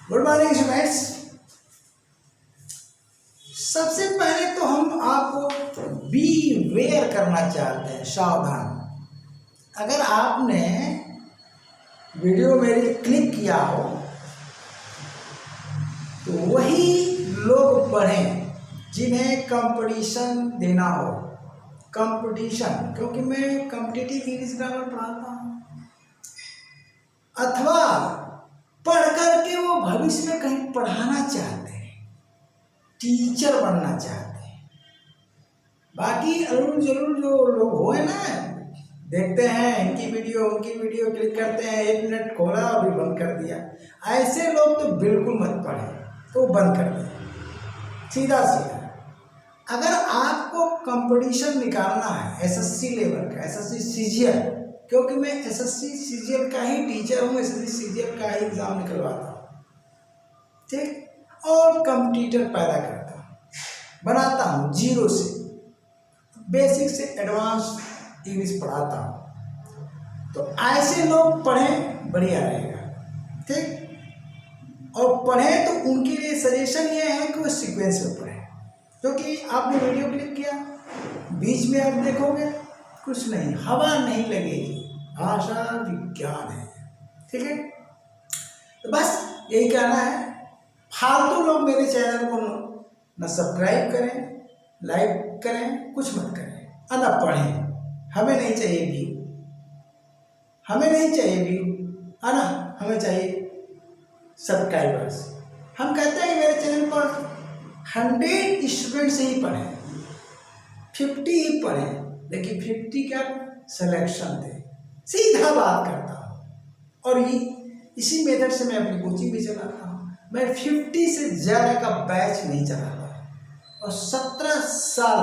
Good morning students. सबसे पहले तो हम आपको बी वेयर करना चाहते हैं, सावधान। अगर आपने वीडियो मेरी क्लिक किया हो तो वही लोग पढ़ें जिन्हें कंपटीशन देना हो। कंपटीशन, क्योंकि मैं कॉम्पिटिटिव इंग्लिश ग्रामर पढ़ाता हूँ, अथवा पढ़ करके वो भविष्य में कहीं पढ़ाना चाहते हैं, टीचर बनना चाहते हैं। बाकी अरुण जरूर जो लोग हुए ना, देखते हैं इनकी वीडियो उनकी वीडियो, क्लिक करते हैं, 1 मिनट खोला अभी बंद कर दिया, ऐसे लोग तो बिल्कुल मत पढ़ें, तो बंद कर दें सीधा सीधा। अगर आपको कंपटीशन निकालना है एसएससी लेवल का, एसएससी सीजीएल, क्योंकि मैं एसएससी सीजीएल का ही टीचर हूँ, एसएससी सीजीएल का ही एग्जाम निकलवाता हूँ, ठीक, और कंपटीटर पैदा करता हूँ, बनाता हूँ जीरो से, बेसिक से एडवांस इंग्लिश पढ़ाता हूँ। तो ऐसे लोग पढ़ें, बढ़िया रहेगा, ठीक। और पढ़ें तो उनके लिए सजेशन ये है कि वो सीक्वेंस में पढ़ें, क्योंकि आपने वीडियो क्लिक किया, बीच में आप देखोगे कुछ नहीं, हवा नहीं लगेगी, भाषा विज्ञान है, ठीक है। तो बस यही कहना है। फालतू लोग मेरे चैनल को न सब्सक्राइब करें, लाइक करें, कुछ मत करें, और न पढ़ें। हमें नहीं चाहिए व्यू, हमें नहीं चाहिए व्यू, है ना, हमें चाहिए सब्सक्राइबर्स। हम कहते हैं मेरे चैनल पर 100 स्टूडेंट से ही पढ़ें, 50 ही पढ़ें, लेकिन 50 का सिलेक्शन दे, सीधा बात करता हूँ। और ये इसी मेथड से मैं अपनी कोचिंग भी चलाता हूँ। मैं 50 से ज़्यादा का बैच नहीं चलाता, और 17 साल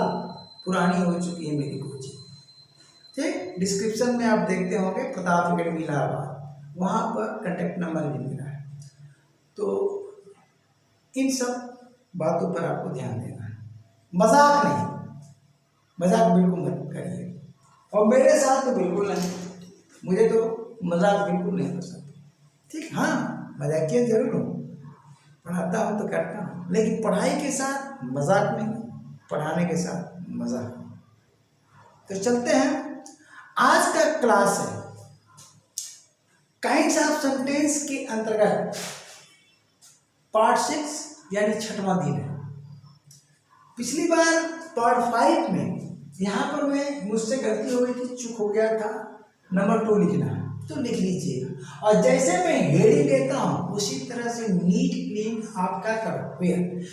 पुरानी हो चुकी है मेरी कोचिंग, ठीक। डिस्क्रिप्शन में आप देखते होंगे प्रताप अकेडमी इलाहाबाद, वहाँ पर कॉन्टेक्ट नंबर भी मिला है। तो इन सब बातों पर आपको ध्यान देना है, मजाक नहीं, मजाक बिल्कुल मत करिए, और मेरे साथ तो बिल्कुल नहीं, मुझे तो मजाक बिल्कुल नहीं पसंद, ठीक। हाँ, मजाकिया जरूर हूँ, पढ़ाता हूँ तो करता हूँ, लेकिन पढ़ाई के साथ मजाक नहीं, पढ़ाने के साथ मजाक। तो चलते हैं, आज का क्लास है काइंड्स ऑफ सेंटेंस के अंतर्गत पार्ट 6 यानी 6वां दिन है। पिछली बार पार्ट 5 में यहाँ पर मुझसे गलती हो गई थी, चूक हो गया था, नंबर 2 लिखना, तो लिख लीजिएगा। और जैसे मैं हेडिंग देता हूँ उसी तरह से नीट क्लीन आपका करो वेयर।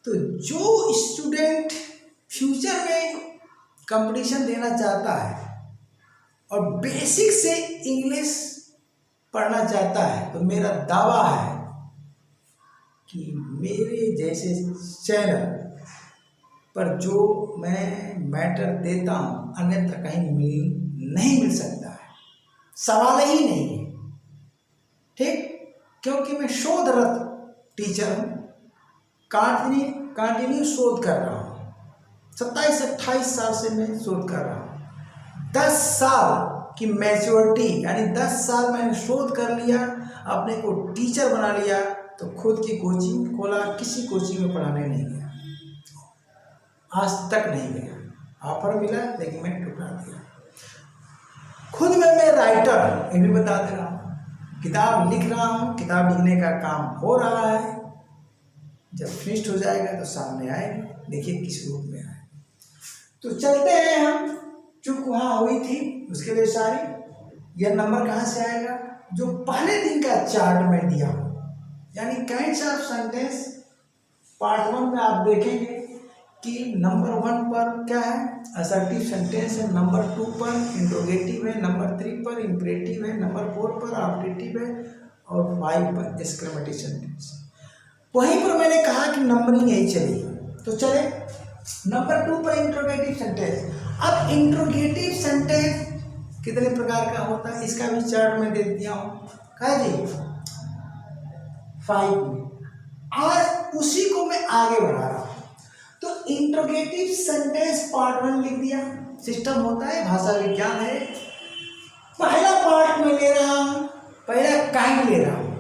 तो जो स्टूडेंट फ्यूचर में कंपटीशन देना चाहता है और बेसिक से इंग्लिश पढ़ना चाहता है, तो मेरा दावा है कि मेरे जैसे चैनल पर जो मैं मैटर देता हूँ अन्यथा कहीं नहीं मिल सकता है, सवाल ही नहीं है, ठीक। क्योंकि मैं शोधरत टीचर हूँ, कंटिन्यू शोध कर रहा हूँ, 27-28 साल से मैं शोध कर रहा हूँ। 10 साल की मैच्योरिटी, यानी 10 साल मैंने शोध कर लिया, अपने को टीचर बना लिया, तो खुद की कोचिंग खोला, किसी कोचिंग में पढ़ाने नहीं गया, आज तक नहीं गया। ऑफर मिला लेकिन मैं ठुकरा दिया। खुद में मैं राइटर, ये भी बता दे रहा हूँ, किताब लिख रहा हूँ, किताब लिखने का काम हो रहा है, जब फिनिश्ड हो जाएगा तो सामने आएगा, देखिए किस रूप में आए। तो चलते हैं हम, चूक वहाँ हुई थी उसके लिए सारी। यह नंबर कहाँ से आएगा, जो पहले दिन का चार्ट में दिया हो, यानी काइंड्स ऑफ सेंटेंस पार्ट 1 में आप देखेंगे कि नंबर 1 पर क्या है, असर्टिव सेंटेंस है, नंबर 2 पर इंट्रोगेटिव है, नंबर 3 पर इंपरेटिव है, नंबर 4 पर ऑब्जेक्टिव है, और 5 पर एक्सक्लेमेटरी सेंटेंस। वहीं पर मैंने कहा कि नंबरिंग यही चलेगी, तो चले नंबर 2 पर इंट्रोगेटिव सेंटेंस। अब इंट्रोगेटिव सेंटेंस कितने प्रकार का होता है, इसका भी चार्ट में दे दिया हूँ, कहा जी 5 में। आज उसी को मैं आगे बढ़ा रहा हूँ। तो इंट्रोगेटिव सेंटेंस पार्ट 1 लिख दिया, सिस्टम होता है, भाषा विज्ञान है। पहला पार्ट में ले रहा हूँ, पहला काइंड ले रहा हूँ,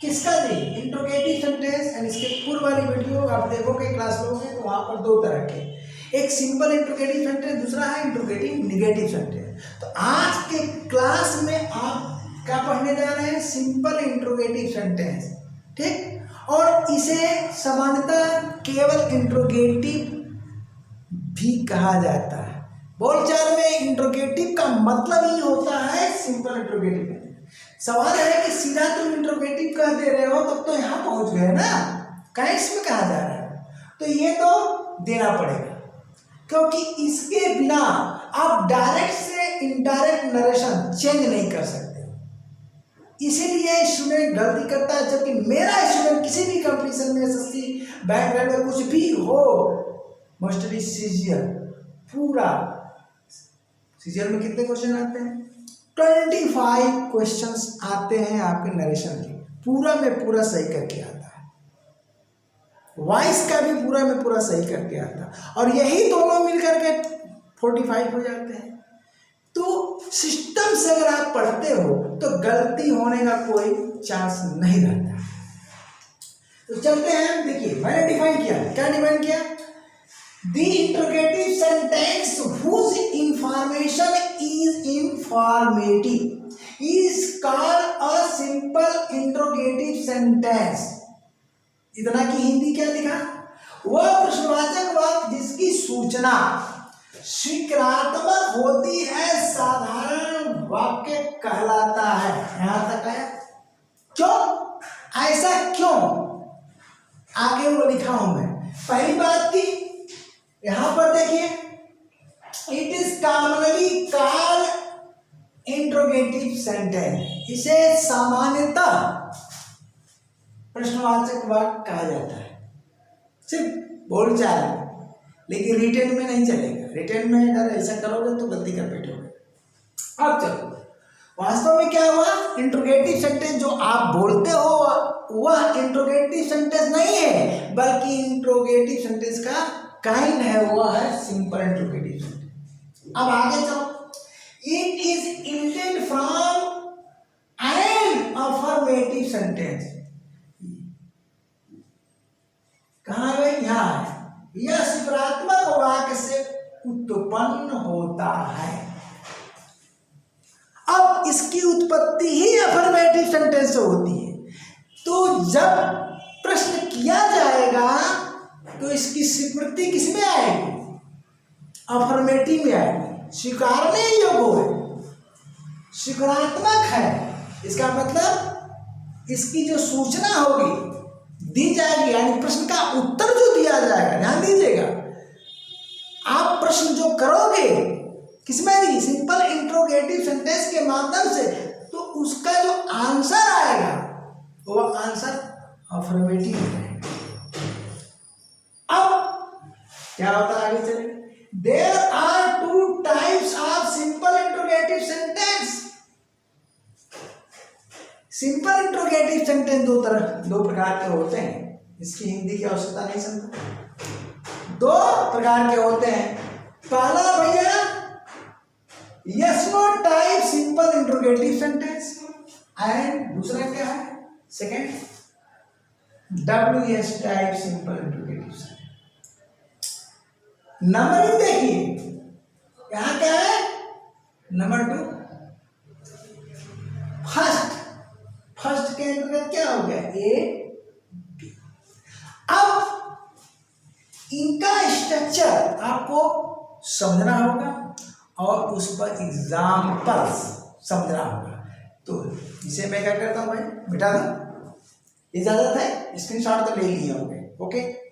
किसका जी? Interrogative sentence. एंड इसके पूर्व वाली वीडियो आप देखोगे, क्लास लोगे, तो वहां पर दो तरह के, एक सिंपल इंट्रोगेटिव सेंटेंस, दूसरा है इंट्रोगेटिव निगेटिव सेंटेंस। तो आज के क्लास में आप क्या पढ़ने जा रहे हैं? सिंपल इंट्रोगेटिव सेंटेंस, ठीक। और इसे सामान्यतः केवल इंट्रोगेटिव भी कहा जाता है। बोलचाल में इंट्रोगेटिव का मतलब ही होता है सिंपल इंट्रोगेटिव। सवाल है कि सीधा तुम इंट्रोगेटिव कह दे रहे हो, तब तो यहां पहुंच गए ना, कहीं इसमें कहा जा रहा है, तो ये तो देना पड़ेगा, क्योंकि इसके बिना आप डायरेक्ट से इनडायरेक्ट नरेशन चेंज नहीं कर सकते। इसीलिए स्टूडेंट गलती करता है, जबकि मेरा स्टूडेंट किसी भी कंपटीशन में, एसएससी, बैंक, रेलवे, कुछ भी हो, मोस्टली सीजीएल, पूरा सीजीएल में कितने क्वेश्चन आते हैं? 25 क्वेश्चंस आते हैं आपके नरेशन के, पूरा में पूरा सही करके आता है, वॉइस का भी पूरा में पूरा सही करके आता है, और यही दोनों मिलकर के 45 हो जाते हैं। तो सिस्टम से अगर आप पढ़ते हो तो गलती होने का कोई चांस नहीं रहता। तो चलते हैं, देखिए मैंने डिफाइन किया, क्या डिफाइन किया? The interrogative sentence whose information is informative is called a simple interrogative sentence। इतना की हिंदी क्या लिखा? वह प्रश्नवाचक वाक्य जिसकी सूचना स्वीकारात्मक होती है साधारण वाक्य कहलाता है। यहां तक आया? क्यों ऐसा, क्यों आगे वो लिखा हूं मैं। पहली बात की यहां पर देखिए, it is commonly called interrogative sentence. इसे सामान्यतः प्रश्नवाचक वाक्य कहा जाता है, सिर्फ बोलचाल में, लेकिन रिटेन में नहीं चलेगा। रिटेन में अगर ऐसा करोगे तो गलती कर बैठोगे। अब चलो, वास्तव में क्या हुआ? इंट्रोगेटिव सेंटेंस जो आप बोलते हो वह इंट्रोगेटिव सेंटेंस नहीं है, बल्कि इंट्रोगेटिव सेंटेंस का काइंड है, वह है सिंपल इंट्रोगेटिव सेंटेंस। अब आगे चलो, it is intend from an affirmative sentence. कहाँ गए? यहाँ है। यह सकारात्मक वाक्य से उत्पन्न होता है। अब इसकी उत्पत्ति ही अफर्मेटिव सेंटेंस से होती है, तो जब प्रश्न किया जाएगा तो इसकी स्वीकृति किसमें आएगी? अफर्मेटिव में आएगी, स्वीकारने योग्य है, स्वीकारात्मक है। इसका मतलब इसकी जो सूचना होगी दी जाएगी, यानी प्रश्न का उत्तर जो दिया जाएगा, ध्यान दीजिएगा, आप प्रश्न जो करोगे किसमें दी? सिंपल इंट्रोगेटिव सेंटेंस के माध्यम से, तो उसका जो आंसर आएगा वो आंसर अफर्मेटिव है। क्या होता है? आगे चलिए, there are two types of simple interrogative sentence. Simple interrogative sentence दो प्रकार के होते हैं। इसकी हिंदी की आवश्यकता नहीं समझा। दो प्रकार के होते हैं। पहला भैया yes no type simple interrogative sentence, and दूसरा क्या है? Second WS type simple interrogative sentence. Number देखिए, यहां क्या है? नंबर 2 फर्स्ट के अंतर्गत क्या हो गया? A, B। अब इनका स्ट्रक्चर आपको समझना होगा और उस पर एग्जाम्पल्स समझना होगा। तो इसे मैं क्या करता हूं भाई, बिठा दो, इजाजत है, स्क्रीनशॉट तो ले लिए होंगे। ओके,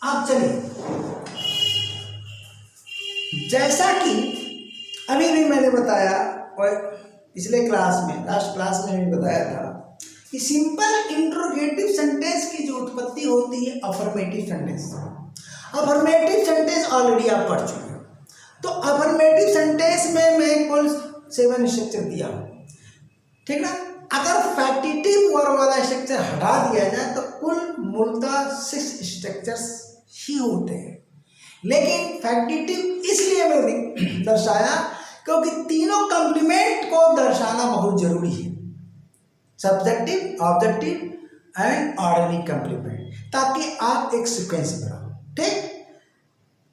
अब चलिए, जैसा कि अभी भी मैंने बताया और पिछले क्लास में, लास्ट क्लास में भी बताया था कि सिंपल इंट्रोगेटिव सेंटेंस की जो उत्पत्ति होती है affirmative sentence, affirmative sentence already आप पढ़ चुके हो। तो अफर्मेटिव सेंटेंस में मैं कुल 7 स्ट्रक्चर दिया हूँ, ठीक ना। अगर फैक्टिटिव वर्ब वाला स्ट्रक्चर हटा दिया जाए तो कुल मूलतः 6 स्ट्रक्चर्स ही होते हैं। लेकिन फैक्टिटिव इसलिए मैंने दर्शाया क्योंकि तीनों कॉम्प्लीमेंट को दर्शाना बहुत जरूरी है, subjective, objective and ordinary complement, ताकि आप एक सीक्वेंस बनाओ, ठीक।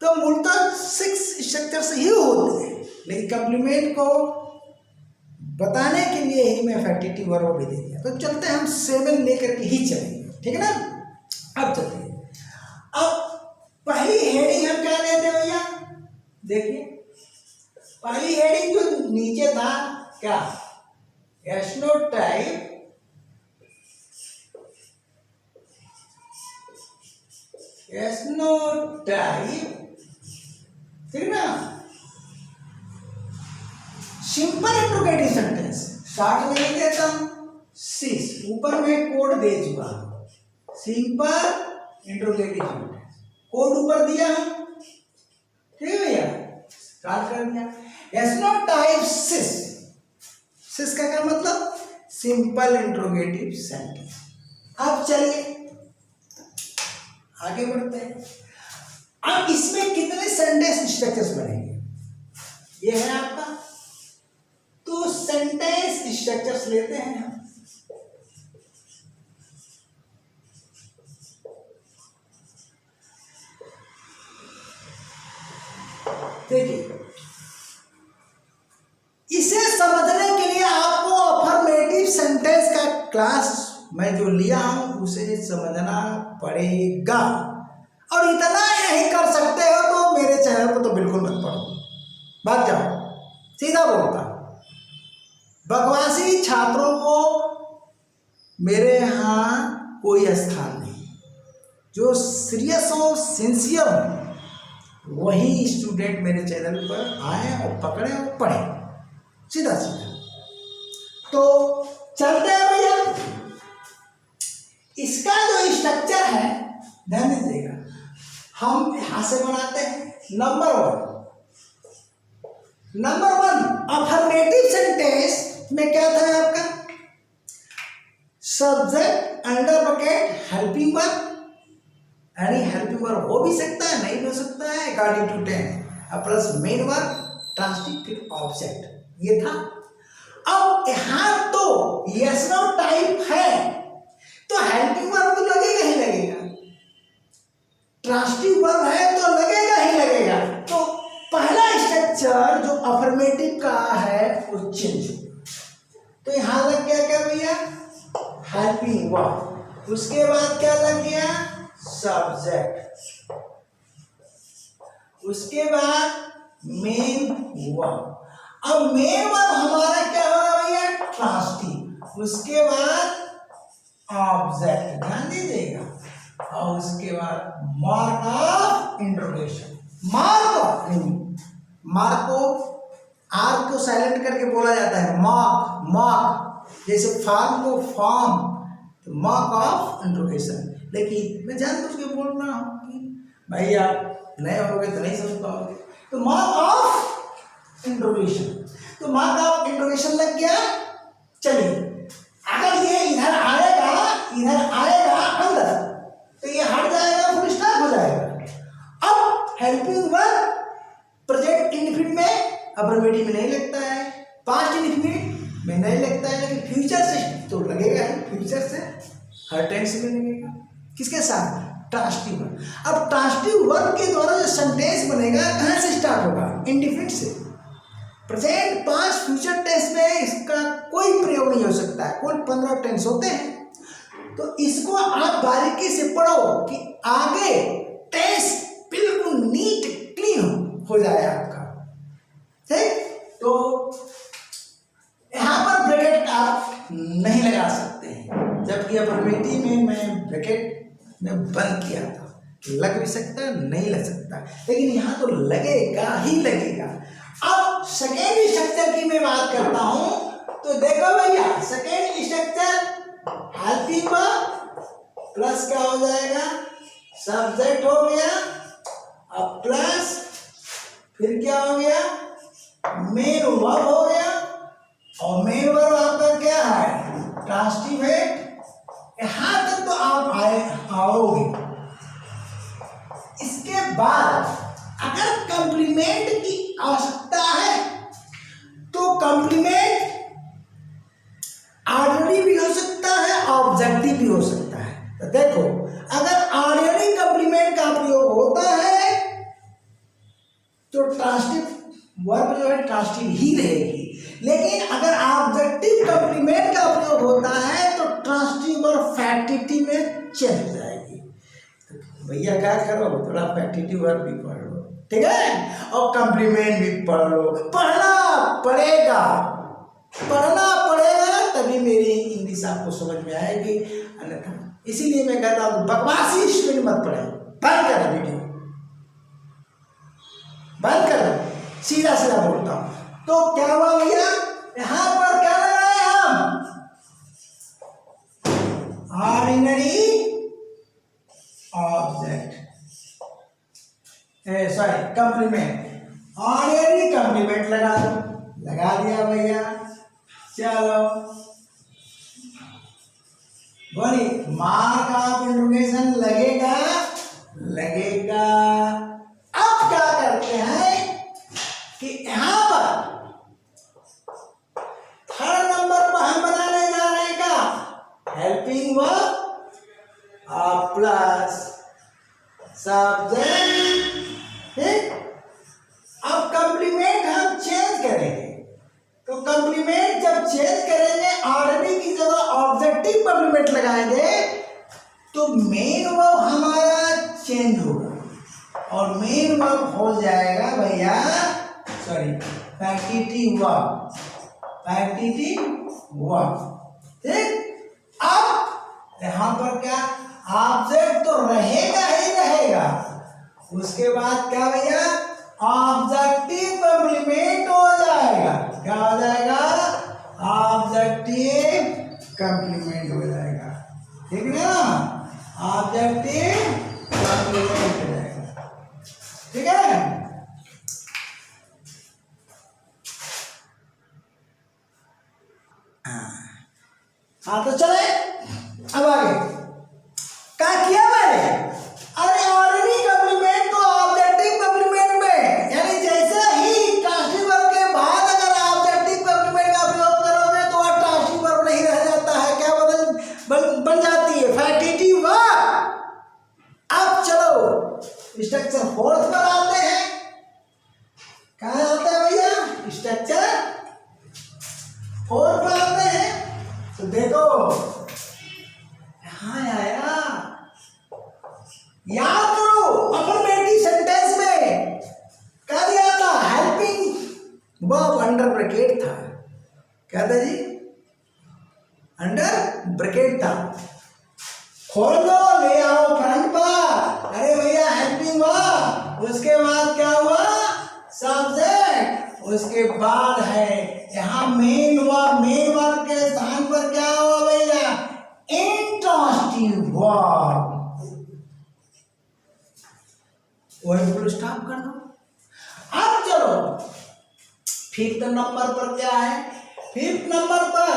तो मूलतः 6 स्ट्रक्चर्स ही होते हैं, लेकिन कॉम्प्लीमेंट को बताने के लिए ही मैं फैक्टिटिव वर्ब भी दे दिया। तो चलते हैं हम 7 लेकर के ही चलेंगे, ठीक है ना। अब चलिए, अब पहली हेडिंग हम क्या लेते हैं भैया, देखिए पहली हेडिंग जो नीचे था क्या, एस्नोटाइप ठीक ना, सिंपल इंट्रोगेटिव सेंटेंस। स्टार्ट में लिख देता हूं 6, ऊपर में कोड दे चुका हूं, सिंपल इंट्रोगेटिव सेंटेंस, कोड ऊपर दिया हूं, ठीक है भैया। स्टार्ट कर दिया। एस्नोटाइप 6 का क्या मतलब, सिंपल इंट्रोगेटिव सेंटेंस। अब चलिए आगे बढ़ते हैं। अब इसमें कितने सेंटेंस स्ट्रक्चर्स बनेंगे, ये है आपका। तो सेंटेंस स्ट्रक्चर्स लेते हैं हम। देखिए, इसे समझने के लिए आपको अफर्मेटिव सेंटेंस का क्लास मैं जो लिया हूं उसे समझना पड़ेगा, और इतना नहीं कर सकते हो तो मेरे चैनल को तो बिल्कुल मत पढ़ो, भाग जाओ, सीधा बोलता। बकवासी छात्रों को मेरे यहाँ कोई स्थान नहीं, जो सीरियस हो, सिंसियर हो, वही स्टूडेंट मेरे चैनल पर आए और पकड़े और पढ़े, सीधा सीधा। तो चलते हैं भैया, इसका जो स्ट्रक्चर है ध्यान दीजिएगा, हम यहां से बनाते हैं। नंबर वन अफर्मेटिव सेंटेंस में क्या था आपका, subject under bracket helping verb, यानी हेल्पिंग वर्ब हो भी सकता है, नहीं हो सकता है, according to 10, plus main verb, transitive, फिर ऑब्जेक्ट, ये था। अब यहां तो यस नो टाइप है तो हेल्पिंग वर्ब तो लगेगा ही लगेगा, ट्रांसिटिव वर्ब है तो लगेगा ही लगेगा। तो पहला स्ट्रक्चर जो अफर्मेटिव का है वो चेंज हो, तो यहां लग गया क्या भैया, हेल्पिंग वर्ब। उसके बाद क्या लग गया, सब्जेक्ट। उसके बाद मेन वर्ब। अब मेन वर्ब हमारा क्या होगा भैया, ट्रांसिटिव। उसके बाद ऑब्जेक्ट, ध्यान दीजिएगा, और उसके बाद मार्क ऑफ इंट्रोगेशन। मार्क को आर को साइलेंट करके बोला जाता है मार्क, जैसे फार्म को फॉर्म, तो मार्क ऑफ इंट्रोगेशन। लेकिन मैं जानबूझ के बोल रहा हूँ कि भाई आप नए होगे तो नहीं समझ पाओगे, तो मार्क ऑफ इंट्रोगेशन। तो मार्क ऑफ इंट्रोगेशन लग गया। चलिए, अगर ये इधर आएगा अंदर, तो ये हट जाएगा, फुल स्टॉप हो जाएगा। अब हेल्पिंग वर्ब प्रेजेंट इंडेफिनिट में, अफर्मेटिव में नहीं लगता है, पास्ट इंडेफिनिट में नहीं लगता है, लेकिन फ्यूचर से तो लगेगा ही, फ्यूचर से हर टेंस में लगेगा। किसके साथ, ट्रांसिटिव वर्ब। अब ट्रांसिटिव वर्ब के द्वारा जो सेंटेंस बनेगा कहाँ से स्टार्ट होगा, इंडेफिनिट से। प्रेजेंट, पास्ट, फ्यूचर टेंस में इसका कोई प्रयोग नहीं हो सकता है, कुल 15 टेंस होते हैं। तो इसको आप बारीकी से पढ़ो कि आगे टेंस बिल्कुल नीट क्लीन हो जाए आपका, ठीक। तो यहां पर ब्रैकेट आप नहीं लगा सकते हैं, जबकि अफर्मेटिव में मैं ब्रैकेट में बंद किया था, लग भी सकता है, नहीं लग सकता, लेकिन यहां तो लगेगा ही लगेगा। अब सेकेंड स्ट्रक्चर की मैं बात करता हूं, तो देखो भैया, second structure helping verb plus क्या हो जाएगा, सब्जेक्ट हो गया, अब प्लस फिर क्या हो गया, मेन वर्ब हो गया, और मेन वर्ब आपका क्या है, ट्रांसटिवेट। यहां तक तो आप आओगे। इसके बाद अगर कंप्लीमेंट की आवश्यकता है तो कंप्लीमेंट ऑर्डिनरी भी हो सकता है, ऑब्जेक्टिव भी हो सकता है। तो देखो, अगर ऑर्डिनरी कंप्लीमेंट का प्रयोग होता है तो ट्रांसटिव वर्ब जो है ट्रांसटिव ही रहेगी, लेकिन अगर ऑब्जेक्टिव कंप्लीमेंट का प्रयोग होता है तो ट्रांसटिव और फैक्टिटिव में चेंज हो जाएगी। तो भैया क्या करो, थोड़ा फैक्टिटिव वर्ब भी पढ़ लो, ठीक है, और कंप्लीमेंट भी पढ़ लो। पढ़ना पड़ेगा तभी मेरी इंग्लिश आपको समझ में आएगी, अन्यथा इसीलिए मैं कहता हूँ बकवासी स्टूडेंट मत पढ़े। बंद करो वीडियो, बंद करो, सीधा सीधा बोलता हूं। तो क्या हुआ भैया, यहां पर क्या लगाए हम, ordinary object, sorry complement, ordinary complement लगा दो, लगा दिया भैया। चलो बोली, मार्क ऑफ इंट्रोगेशन लगेगा, लगेगा। अब क्या करते हैं कि यहां पर थर्ड नंबर पर हम बनाने जा रहे हैं का हेल्पिंग वर्ब प्लस सब्जेक्ट, ठीक। अब कंप्लीमेंट हम चेंज करेंगे, तो कंप्लीमेंट जब चेंज करेंगे, ऑर्डिनरी की जगह ऑब्जेक्टिव कंप्लीमेंट लगाएंगे, तो मेन वर्ब हमारा चेंज होगा और मेन वर्ब हो जाएगा भैया, सॉरी फैक्टिटिव वर्ब, फैक्टिटिव वर्ब, ठीक। अब यहां पर क्या, ऑब्जेक्ट तो रहेगा ही रहेगा, उसके बाद क्या भैया, ऑब्जेक्टिव कंप्लीमेंट हो जाएगा। क्या हो जाएगा, ऑब्जेक्टिव कंप्लीमेंट हो जाएगा, ठीक ना, ऑब्जेक्टिव कंप्लीमेंट हो जाएगा, ठीक है। हाँ तो चले अब आगे क्या किया मैंने, अरे ऑर्डिनरी कंप्लीमेंट को ऑब्जेक्टिव कंप्लीमेंट में, यानी जैसे ही ट्रांसटिव वर्ब के बाद अगर ऑब्जेक्टिव कंप्लीमेंट का प्रयोग करोगे तो वह ट्रांसटिव वर्ब नहीं रह जाता है, क्या बन जाती है, फैक्टिटिव वर्ब। अब चलो स्ट्रक्चर फोर्थ पर आते हैं। कहाँ आते हैं भैया, स्ट्रक्चर फोर्थ पर आते हैं। तो देखो यहां आया, याद करो अफर्मेटिव सेंटेंस में क्या दिया था, हेल्पिंग वर्ब अंडर ब्रैकेट था, क्या था जी, अंडर ब्रैकेट था। खोल दो, ले आओ फ्रंट पर, अरे भैया हेल्पिंग वर्ब, उसके बाद क्या हुआ, सब्जेक्ट, उसके बाद है यहां मेन वर्ब, मेन वर्ब के स्थान पर क्या हुआ भैया, इंट्रांसिटिव वर्ब, वही फुल स्टॉप कर दो। अब चलो फिफ्थ नंबर पर क्या है, फिफ्थ नंबर पर,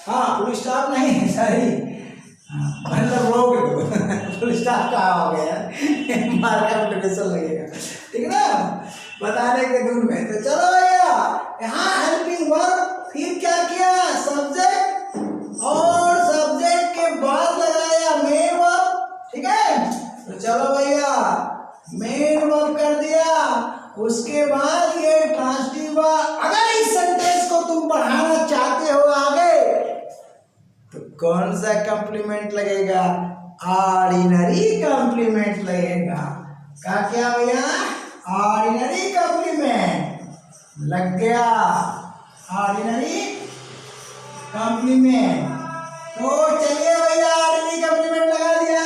हाँ फुल स्टॉप नहीं, सॉरी मतलब रोक दो, फुल स्टॉप कहाँ हो गया, मार्कर प्रोफेसर लगेगा, ठीक है ना, बताने के धुन में। तो चलो भैया यहाँ हेल्पिंग वर्ब, फिर क्या किया, सब्जेक्ट, और सब्जेक्ट के बाद लगाया मेन वर्ब, ठीक है। तो चलो भैया मेन वर्ब कर दिया, उसके बाद ये ट्रांसटिव वर्ब। अगर इस सेंटेंस को तुम बढ़ाना चाहते हो आगे, तो कौन सा कंप्लीमेंट लगेगा, ऑर्डिनरी कंप्लीमेंट लगेगा। क्या भैया, ऑर्डिनरी कंप्लीमेंट लग गया, ऑर्डिनरी कंप्लीमेंट। तो चलिए भैया ऑर्डिनरी कंप्लीमेंट लगा दिया।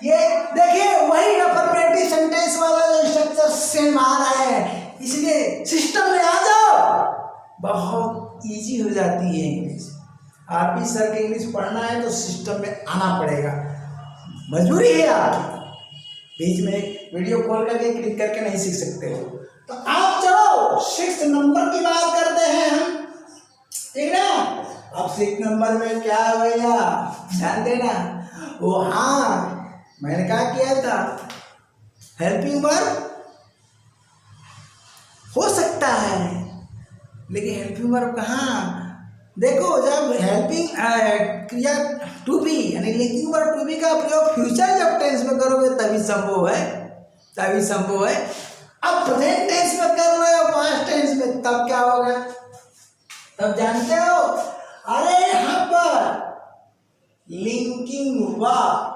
ये देखिए वही अफर्मेटिव सेंटेंस वाला जो स्ट्रक्चर सेम आ रहा है, इसलिए सिस्टम में आ जाओ, बहुत इजी हो जाती है इंग्लिश। आप ही सर के इंग्लिश पढ़ना है तो सिस्टम में आना पड़ेगा, मजबूरी है आपकी, बीच में वीडियो खोल करके क्लिक करके नहीं सीख सकते हो। तो आप चलो 6 नंबर की बात करते हैं हम, ठीक ना। अब 6 नंबर में क्या है भैया, ध्यान देना। वो हाँ मैंने क्या किया था, हेल्पिंग वर्ब हो सकता है, लेकिन हेल्पिंग वर्ब कहाँ। देखो जब हेल्पिंग क्रिया टू बी यानी लिंकिंग वर्ब टू बी का प्रयोग फ्यूचर जब टेंस में करोगे तभी संभव है, तभी संभव है। अब प्रेजेंट टेंस में कर रहे हो, पास्ट टेंस में, तब क्या होगा, तब जानते हो। अरे यहाँ पर लिंकिंग वर्ब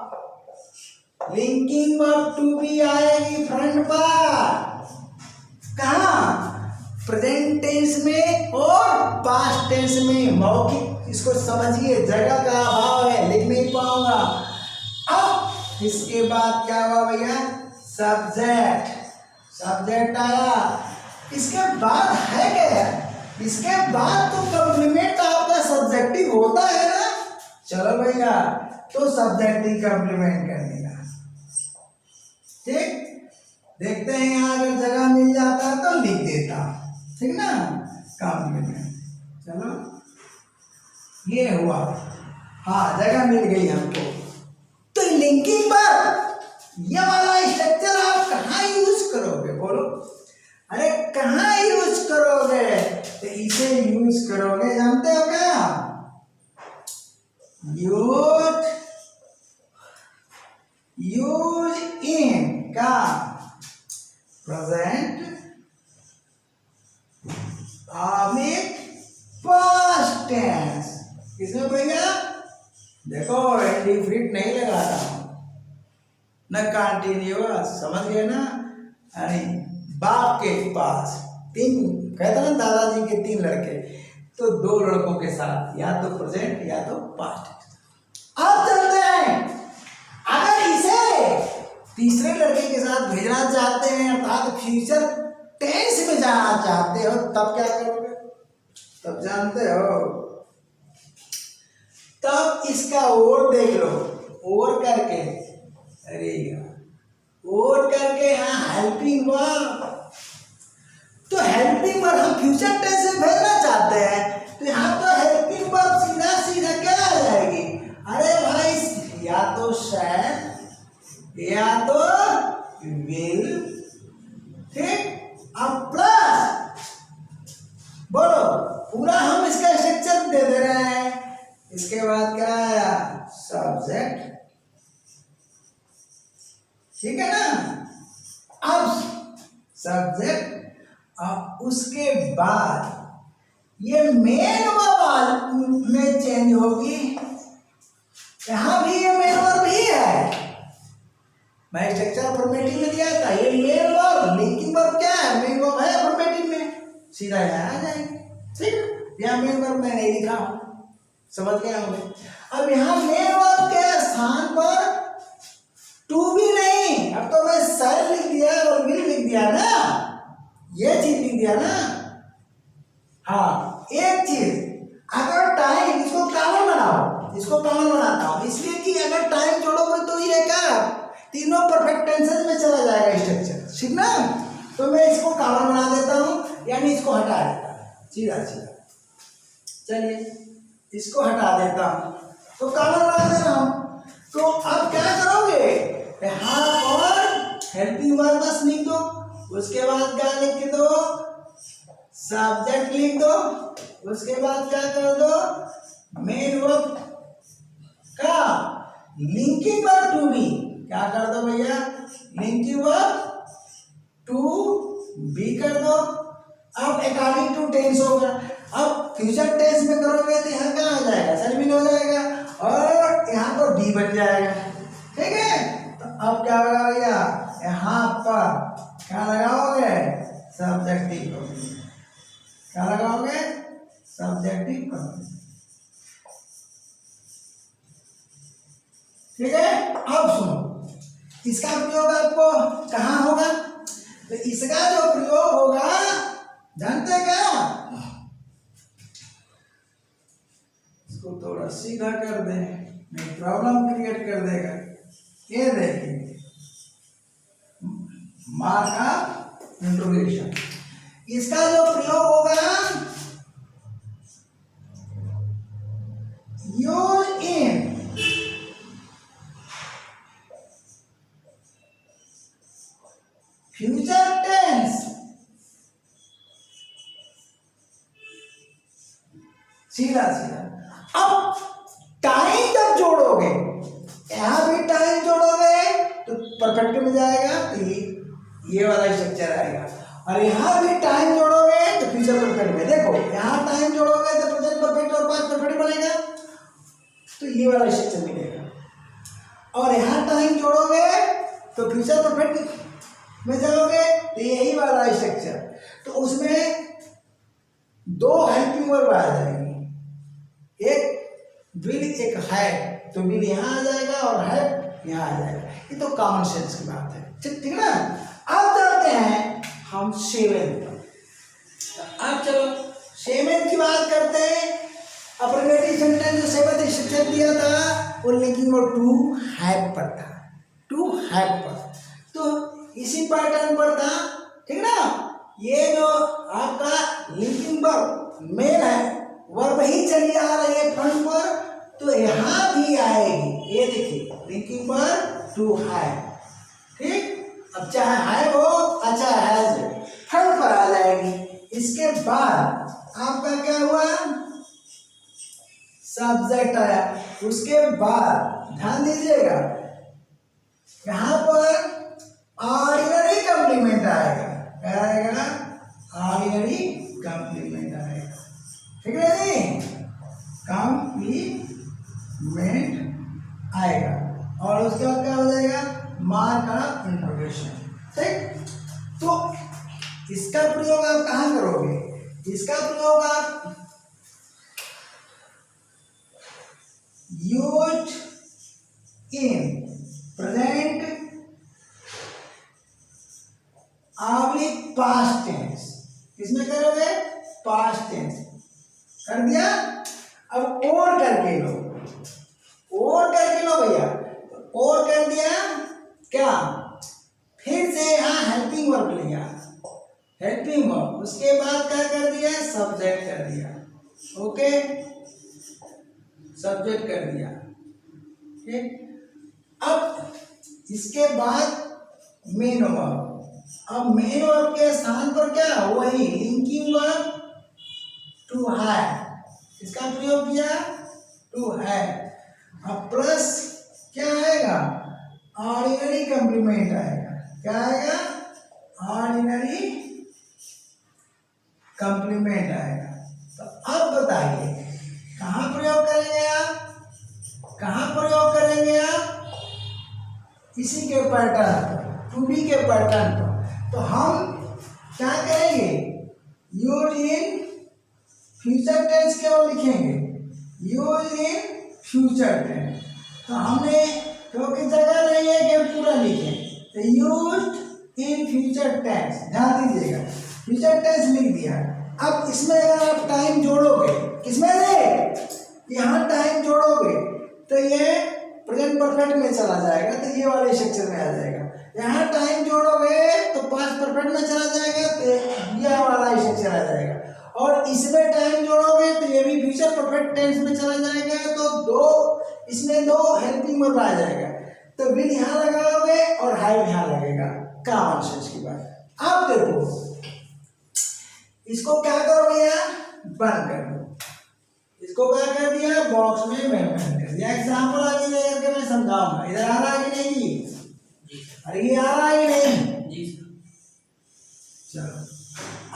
टू बी आएगी फ्रंट पर, कहाँ, प्रेजेंट टेंस में और पास्ट टेंस में। मौखिक इसको समझिए, जगह का अभाव है, लिख नहीं पाऊंगा। अब इसके बाद क्या हुआ भैया, सब्जेक्ट आया। इसके बाद है क्या, इसके बाद तो कॉम्प्लीमेंट आपका सब्जेक्टिव होता है ना। चलो भैया तो सब्जेक्टिव कॉम्प्लीमेंट कर देगा, ठीक। देखते हैं यहाँ अगर जगह मिल जाता है तो लिख देता, ठीक ना, कॉम्प्लीमेंट। चलो ये हुआ, हाँ जगह मिल गई हमको। तो लिंकिंग वर्ब ये वाला स्ट्रक्चर आप कहाँ यूज करोगे, बोलो। अरे कहाँ यूज करोगे, तो इसे यूज करोगे, जानते हो क्या, यूज इन का प्रेजेंट ऑब्लिक पास्ट टेंस। किसमें भैया, देखो इंडिफिनिट नहीं लगाता हूं न कंटिन्यूअस, समझ गए ना। अरे बाप के पास 3, कहता ना दादाजी के 3 लड़के, तो 2 लड़कों के साथ या तो प्रेजेंट या तो पास्ट। अब चलते हैं, अगर इसे तीसरे लड़के के साथ भेजना चाहते हैं अर्थात फ्यूचर टेंस में जाना चाहते हो, तब क्या करोगे, तब जानते हो, तब इसका और देख लो, और करके, अरे और करके यहाँ हेल्पिंग वर्ब। तो हेल्पिंग वर्ब हम फ्यूचर टेंस में भेजना चाहते हैं, तो यहाँ तो हेल्पिंग वर्ब सीधा सीधा क्या आ जाएगी, अरे भाई या तो शैल या तो विल, ठीक। अब प्लस बोलो, पूरा हम इसका स्ट्रक्चर दे दे रहे हैं। इसके बाद क्या आया, सब्जेक्ट, ठीक है ना। अब सब्जेक्ट, अब उसके बाद ये मेन वर्ब में चेंज होगी, यहां भी ये मेन वर्ब ही है। मैं स्ट्रक्चर फॉर्मेटिंग में दिया था, ये मेन वर्ब, लिंकिंग वर्ब क्या है, मेन वर्ब है फॉर्मेटिंग में, सीधा यहाँ आ जाएंगे, ठीक। यहाँ मेन वर्ब मैं नहीं लिखा हूं, समझ गया होंगे। अब यहाँ मेन वर्ब के स्थान पर टू भी नहीं, अब तो मैं शैल लिख दिया और विल लिख दिया ना, ये चीज लिख दिया ना। हाँ एक चीज, अगर टाइम, इसको कॉमन बनाओ, इसको कॉमन बनाता हूं इसलिए कि अगर टाइम जोड़ोगे तो ये क्या, तीनों परफेक्ट टेंसेस में चला जाएगा स्ट्रक्चर, ठीक ना। तो मैं इसको कॉमन बना देता हूं, यानी इसको हटा देता हूं, सीधा सीधा। चलिए इसको हटा देता हूं, तो कॉमन बना दे रहा हूं। तो अब क्या करोगे, यहाँ पर हेल्पिंग वर्ब बस लिख दो, उसके बाद क्या लिख दो, सब्जेक्ट लिख दो, उसके बाद क्या कर दो, मेन वर्ब का लिंकिंग वर्ब टू बी, क्या कर दो भैया, लिंकिंग वर्ब टू बी कर दो। अब अकॉर्डिंग टू टेंस होगा, अब फ्यूचर टेंस में करोगे तो यहाँ क्या आ जाएगा, सर्विल हो जाएगा और यहाँ पर बी बन जाएगा, ठीक है। तो अब क्या होगा भैया, यहाँ पर क्या लगाओगे, सब्जेक्टिव, क्या लगाओगे, सब्जेक्टिव, ठीक है। अब सुनो, इसका प्रयोग आपको कहाँ होगा, तो इसका जो प्रयोग होगा जानते हैं क्या, इसको थोड़ा सीधा कर दें, नहीं प्रॉब्लम क्रिएट कर देगा। ये देखिए मार्क ऑफ इंट्रोगेशन। इसका जो प्रयोग होगा यूज इन फ्यूचर टेंस, सीधा सीधा। अब टाइम जब जोड़ोगे, यहां भी टाइम जोड़ोगे तो परफेक्ट में जाएगा, तो ये वाला स्ट्रक्चर आएगा। और यहाँ भी टाइम जोड़ोगे तो फ्यूचर परफेक्ट में। देखो यहाँ टाइम जोड़ोगे तो प्रेजेंट परफेक्ट और पास्ट परफेक्ट बनेगा, तो ये वाला स्ट्रक्चर मिलेगा। और यहाँ टाइम जोड़ोगे तो फ्यूचर परफेक्ट में जाओगे तो यही वाला स्ट्रक्चर। तो उसमें दो हेल्पिंग वर्ब आ जाएंगी, एक विल एक है, तो विल यहाँ आ जाएगा और है यहाँ आ जाएगा। ये तो कॉमन सेंस की बात है, ठीक ना। अब चलते हैं हम सेवेंथ पर। अब चलो सेवेंथ की बात करते हैं। अफर्मेटिव सेंटेंस जो सेवेंथ स्ट्रक्चर दिया था वो लिंकिंग वर्ब टू हैव पर था, टू हैव पर, तो इसी पैटर्न पर था, ठीक ना। ये जो आपका लिंकिंग वर्ब मेन है, वर्ब ही चली आ रही है फ्रंट पर, तो यहाँ भी आएगी। ये देखिए लिंकिंग वर्ब टू हैव, ठीक। अब चाहे हैव हो अच्छा हैज फ्रंट पर आ जाएगी। इसके बाद आपका क्या हुआ, सब्जेक्ट आया। उसके बाद ध्यान दीजिएगा यहाँ पर ऑर्डिनरी कंप्लीमेंट आएगा, क्या आएगा, ऑर्डिनरी कंप्लीमेंट आएगा, ठीक है जी, कंप्लीमेंट आएगा। और उसके बाद क्या हो जाएगा, मार्क ऑफ इंट्रोगेशन, ठीक। तो इसका प्रयोग आप कहाँ करोगे, इसका प्रयोग आप use in present oblique past tense, किसमें करोगे, पास्ट टेंस कर दिया। अब और करके लो, और करके लो भैया, और कर दिया क्या, फिर से यहाँ हेल्पिंग वर्ब लिया, हेल्पिंग वर्ब, उसके बाद क्या कर दिया, सब्जेक्ट कर दिया, ओके, सब्जेक्ट कर दिया, ठीक। अब इसके बाद मेन वर्ब, अब मेन वर्ब के स्थान पर क्या, वही लिंकिंग वर्ब टू हैव, इसका प्रयोग किया टू हैव। अब प्लस क्या आएगा, ऑर्डिनरी कंप्लीमेंट आएगा, क्या आएगा, ऑर्डिनरी कंप्लीमेंट आएगा। तो अब बताइए कहाँ प्रयोग करेंगे आप, कहाँ प्रयोग करेंगे आप, इसी के पैटर्न पर, टू बी के पैटर्न पर। तो हम क्या करेंगे, यूज इन फ्यूचर टेंस केवल लिखेंगे, यूज इन फ्यूचर टेंस। तो हमने क्योंकि जगह नहीं है कि पूरा लिखें, तो यूज्ड इन फ्यूचर टेंस, ध्यान दीजिएगा, फ्यूचर टेंस लिख दिया। अब इसमें अगर आप टाइम जोड़ोगे, किसमें से, यहाँ टाइम जोड़ोगे तो ये प्रेजेंट परफेक्ट में चला जाएगा, तो ये वाले स्ट्रक्चर में आ जाएगा। यहाँ टाइम जोड़ोगे तो पास्ट परफेक्ट में चला जाएगा, तो यह वाला स्ट्रक्चर आ जाएगा। और इसमें टाइम जोड़ोगे तो ये भी फ्यूचर परफेक्ट टेंस में चला जाएगा, तो दो इसमें दो हेल्पिंग वर्ब आ जाएगा। तो विल यहाँ लगाओगे और हैव यहाँ लगेगा, कॉमन सेंस की बात। अब देखो इसको क्या करो भैया, बंद कर दो, इसको क्या कर दिया, बॉक्स में बंद कर दिया। एग्जाम्पल आगे लेकर के मैं समझाऊंगा, इधर आ रहा है कि नहीं जी, अरे ये आ रहा है कि नहीं जी, चलो।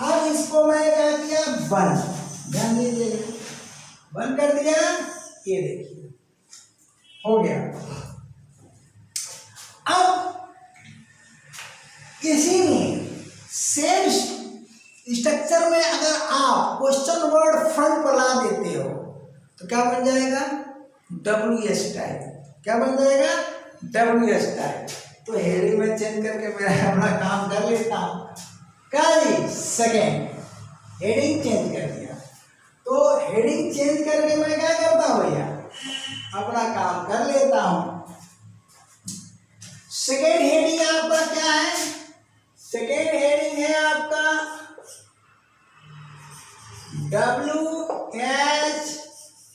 अब इसको मैं क्या किया, बंद, ध्यान दीजिएगा, बंद कर दिया, ये देखिए हो गया। अब इसी में सेम स्ट्रक्चर में अगर आप क्वेश्चन वर्ड फ्रंट पर ला देते हो तो क्या बन जाएगा, WS टाइप, क्या बन जाएगा, WS टाइप। तो हेडिंग में चेंज करके मैं अपना काम कर लेता हूँ, क्या जी, सेकेंड हेडिंग चेंज कर दिया। तो हेडिंग चेंज करके मैं क्या करता हूँ भैया, अपना काम कर लेता हूँ। सेकेंड हेडिंग आपका क्या है, सेकेंड हेडिंग है आपका WH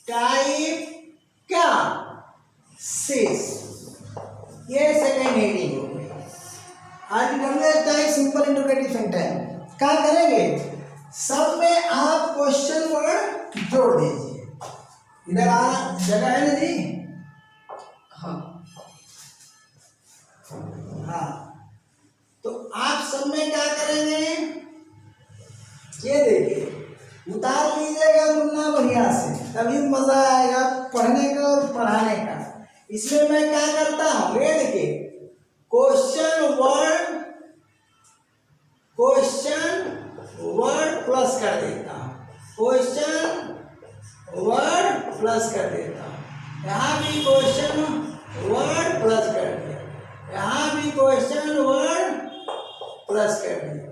टाइप क्या सिस, ये सेकेंड हेडिंग हो गई। आज WH type simple interrogative sentence क्या करेंगे, सब में आप क्वेश्चन वर्ड जोड़ दीजिए। इधर आ जगह है ना जी, हाँ हाँ, तो आप सब में क्या करेंगे, ये देखिए उतार लीजिएगा मुन्ना बढ़िया से, तभी मजा आएगा पढ़ने का और पढ़ाने का। इसमें मैं क्या करता हूँ, ये देखिए क्वेश्चन वर्ड प्लस कर देता हूँ, क्वेश्चन वर्ड प्लस कर देता हूँ। यहाँ भी क्वेश्चन वर्ड प्लस कर दिया, यहाँ भी क्वेश्चन वर्ड प्लस कर दिया,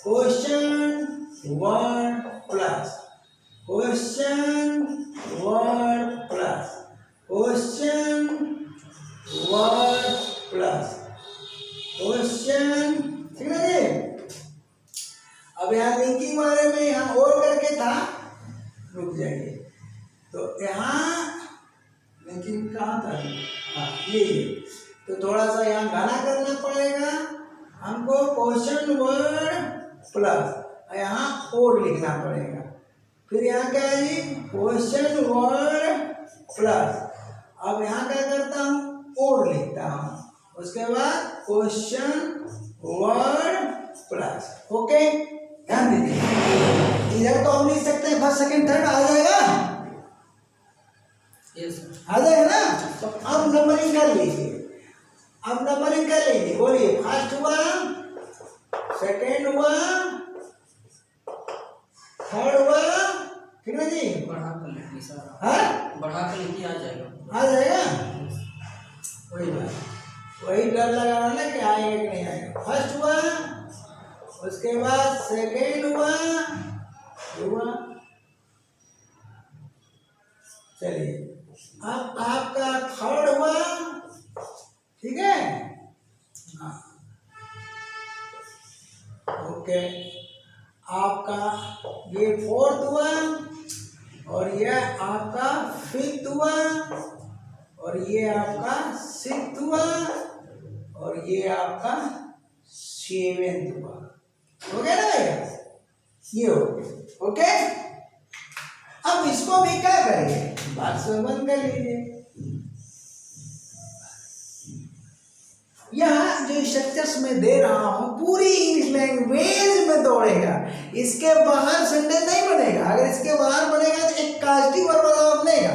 question word plus, question word plus, question word plus, question, ठीक है जी। अब यहाँ लिंकिंग वाले में यहाँ और करके था, रुक जाइए, तो यहाँ लिंकिंग कहाँ था, हाँ ये, तो थोड़ा सा यहाँ गाना करना पड़ेगा हमको, क्वेश्चन वर्ड प्लस यहाँ और लिखना पड़ेगा। फिर यहाँ क्या है जी, क्वेश्चन वर्ड प्लस, अब यहाँ क्या करता हूँ, और लिखता हूँ, उसके बाद क्वेश्चन वर्ड प्लस। ओके, ध्यान दीजिए, इधर तो हम लिख सकते हैं फर्स्ट सेकंड थर्ड, आ जाएगा, आ जाएगा ना। तो अब नंबरिंग कर लीजिए, अब नंबरिंग कर लीजिए, बोलिए फर्स्ट हुआ, सेकेंड हुआ, थर्ड हुआ, ठीक है जी। बढ़ा कर लिखिए सर, हाँ बढ़ा कर लिखिए, आ जाएगा, आ जाएगा, वही बात, वही डर लगा रहा ना कि आएगा कि नहीं आएगा। फर्स्ट हुआ, उसके बाद सेकेंड हुआ, चलिए अब आपका थर्ड हुआ, ठीक है, हाँ ओके, आपका ये फोर्थ हुआ, और ये आपका फिफ्थ हुआ, और ये आपका सिक्स्थ हुआ, और ये आपका सेवेंथ हुआ, हो गया ना भैया, ये हो गया। ओके, अब इसको भी क्या करिए, बात से बंद कर लीजिए। यहाँ जो स्ट्रक्चर्स में दे रहा हूँ पूरी इंग्लिश लैंग्वेज में दौड़ेगा, इसके बाहर सेंटेंस नहीं बनेगा। अगर इसके बाहर बनेगा तो एक कास्टिंग वर्ड वाला बनेगा,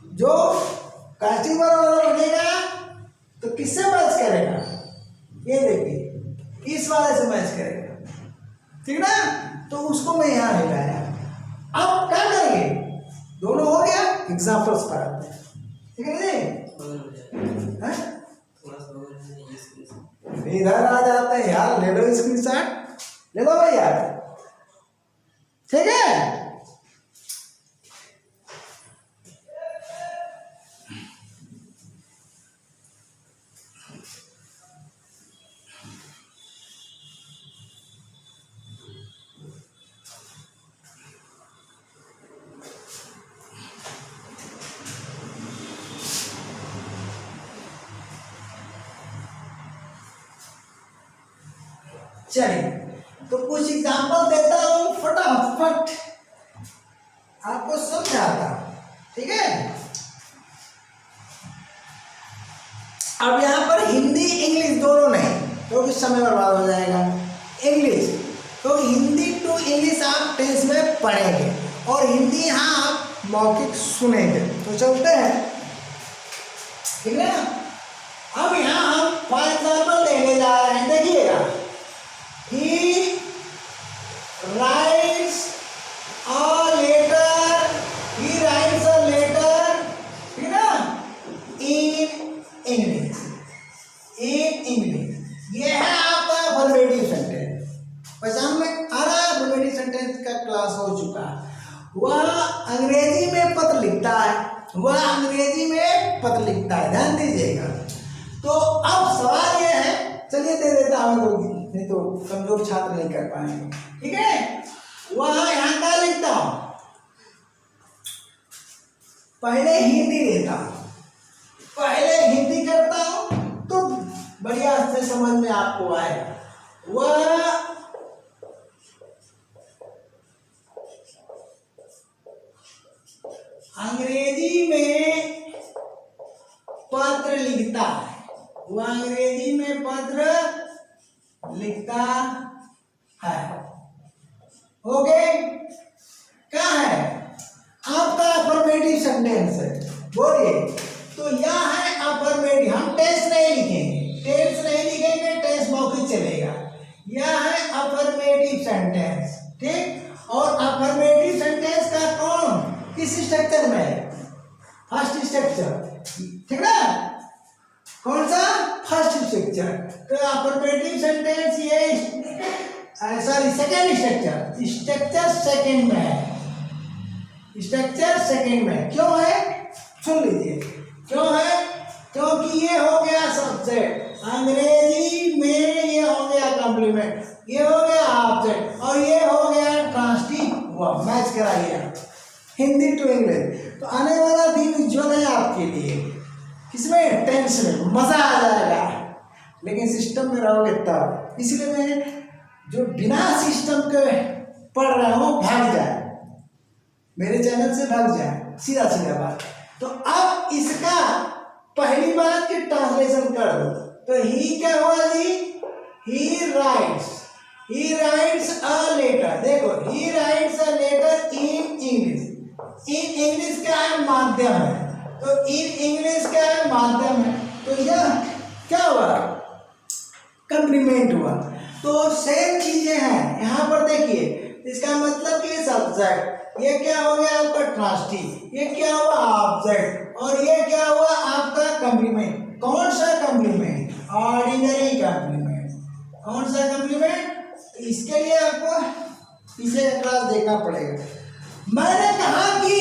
जो कास्टिंग वर्ड वाला बनेगा तो किससे मैच करेगा, ये देखिए इस वाले से मैच करेगा, ठीक ना। तो उसको मैं यहाँ हिलाया। अब क्या करेंगे, दोनों हो गया, एग्जाम्पल्स पर आते हैं, ठीक है जी। इधर आ जाते हैं यार, ले लो स्क्रीनशॉट, ले लो भैया, ठीक है। चलिए तो कुछ एग्जाम्पल देता हूँ फटाफट, आपको समझाता, ठीक है। अब यहाँ पर हिंदी इंग्लिश दोनों नहीं, क्योंकि समय बर्बाद हो जाएगा। इंग्लिश तो हिंदी टू इंग्लिश आप टेंस में पढ़ेंगे, और हिंदी यहाँ आप मौखिक सुनेंगे। तो चलते हैं, ठीक है ना। अब यहाँ हम फॉर एग्जाम्पल देने जा रहे हैं, देखिएगा, He writes a letter, he writes a letter, ठीक है ना, in English, in English। ये है आपका अफर्मेटिव सेंटेंस, पहचान में आ रहा है। अफर्मेटिव सेंटेंस का क्लास हो चुका है। वह अंग्रेजी में पत्र लिखता है, वह अंग्रेजी में पत्र लिखता है, ध्यान दीजिएगा। तो अब सवाल यह है, चलिए दे देता हूँ तो कमजोर छात्र नहीं कर पाएंगे। ठीक है, वह यहाँ का लिखता हूं, पहले हिंदी लेता हूं, पहले हिंदी करता हूं तो बढ़िया से समझ में आपको आएगा। वह अंग्रेजी में पत्र लिखता है, वह अंग्रेजी में पत्र लिखता है। हो गए? क्या है आपका अफर्मेटिव सेंटेंस है, बोलिए। तो यह है अफर्मेटिव, हम टेंस नहीं लिखेंगे, टेंस नहीं लिखेंगे, टेंस मौखिक चलेगा। यह है अफर्मेटिव सेंटेंस, ठीक। और अफर्मेटिव सेंटेंस का कौन किस स्ट्रक्चर में है? फर्स्ट स्ट्रक्चर, ठीक ना? कौन सा? First structure. तो अफर्मेटिव सेंटेंस ये sorry second structure, structure second में है, स्ट्रक्चर सेकंड में क्यों है? सुन लीजिए क्यों है। क्योंकि ये हो गया सब्जेक्ट, अंग्रेजी में ये हो गया कॉम्प्लीमेंट, ये हो गया ऑब्जेक्ट, और ये हो गया ट्रांसटिव वर्ब। मैच कराइए हिंदी टू इंग्लिश। तो आने वाला दिन उज्ज्वल है आपके लिए, किसमें? टेंस में। मजा आ जाएगा, लेकिन सिस्टम में रहोगे तब। इसलिए मैं जो बिना सिस्टम के पढ़ रहा हूँ भाग जाए, मेरे चैनल से भाग जाए, सीधा सीधा बात। तो अब इसका पहली बात की ट्रांसलेशन कर दो। तो ही क्या हुआ जी? ही राइट्स अ लेटर। देखो, he writes a letter in English. In English क्या है? माध्यम है। तो इन इंग्लिश क्या है? माध्यम है। तो यह क्या हुआ? कॉम्प्लीमेंट हुआ। तो सेम चीजें हैं यहाँ पर, देखिए। इसका मतलब कि सब्जेक्ट, ये क्या हो गया आपका? ट्रांसटिव, ये क्या हुआ? ऑब्जेक्ट, और ये क्या हुआ आपका? कॉम्प्लीमेंट। कौन सा कॉम्प्लीमेंट? Ordinary complement. कौन सा कॉम्प्लीमेंट? इसके लिए आपको पीछे का क्लास देखना पड़ेगा। मैंने कहा कि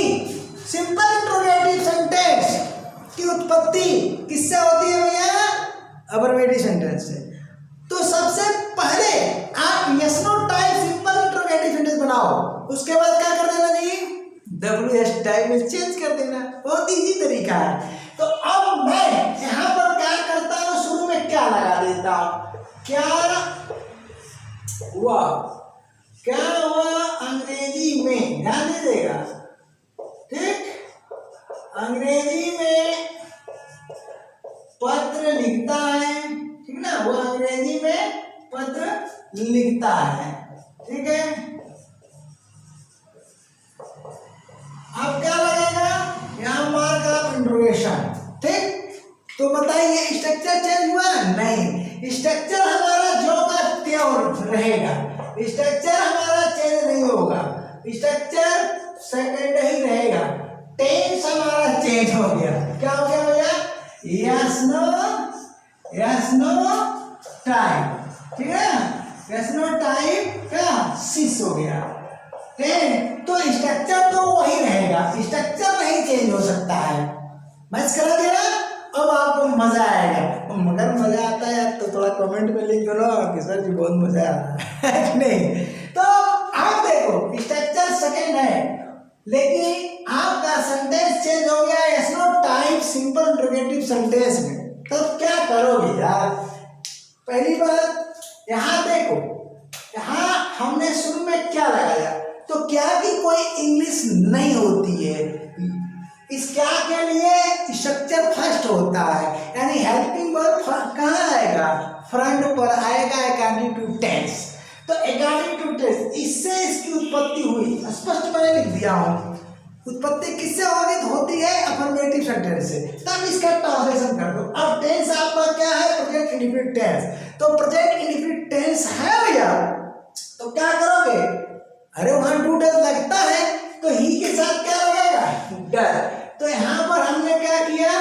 सिंपल इंट्रोगेटिव सेंटेंस की उत्पत्ति किससे होती है भैया? अफर्मेटिव सेंटेंस से। तो सबसे पहले आप yes no type simple interrogative sentence बनाओ, उसके बाद क्या कर देना जी? WS टाइप में चेंज कर देना। बहुत इजी तरीका है। तो अब मैं यहाँ पर क्या करता हूँ? शुरू में क्या लगा देता हूँ? क्या हुआ? क्या हुआ? अंग्रेजी में, ध्यान दीजिएगा, ठीक। अंग्रेजी में पत्र लिखता है, ठीक ना? वो अंग्रेजी में पत्र लिखता है, ठीक है। अब क्या लगेगा? यहाँ मार्क ऑफ इंट्रोगेशन, ठीक। तो बताइए स्ट्रक्चर चेंज हुआ? नहीं, स्ट्रक्चर हमारा जो का त्यों रहेगा, स्ट्रक्चर हमारा चेंज नहीं होगा, स्ट्रक्चर सेकंड ही रहेगा। टेंस हमारा चेंज हो गया। क्या हो गया भैया? यस नो टाइम, ठीक है। यस नो टाइम क्या? सिस हो गया। तो स्ट्रक्चर तो वही रहेगा, स्ट्रक्चर नहीं चेंज हो सकता है। मैच करा दिया ना? अब आपको मजा आएगा। मगर मजा आता है तो थोड़ा कमेंट में लिख दो ना कि सर जी बहुत मजा आ रहा है नहीं। तो आप देखो स्ट्रक्चर सेकंड है, लेकिन आपका सेंटेंस चेंज हो गया yes no type simple interrogative sentence में। तब क्या करोगे यार? पहली बात यहाँ देखो, यहाँ हमने शुरू में क्या लगाया? तो क्या की कोई इंग्लिश नहीं होती है। इस क्या के लिए स्ट्रक्चर फर्स्ट होता है, यानी हेल्पिंग वर्ब कहाँ आएगा? फ्रंट पर आएगा अकॉर्डिंग टू टेंस। तो अकॉर्डिंग टू टेंस, इससे इसकी उत्पत्ति हुई, स्पष्ट मैंने लिख दिया हूँ। उत्पत्ति किससे होगी? होती है अफर्मेटिव सेंटेंस से। तब इसका ट्रांसलेशन कर दो। अब टेंस आपका क्या है? Present indefinite tense. तो प्रेजेंट इंडेफिनिट टेंस है भैया, तो क्या करोगे? अरे वहां टू डज लगता है तो ही के साथ क्या लगेगा? डर। तो यहाँ पर हमने क्या किया?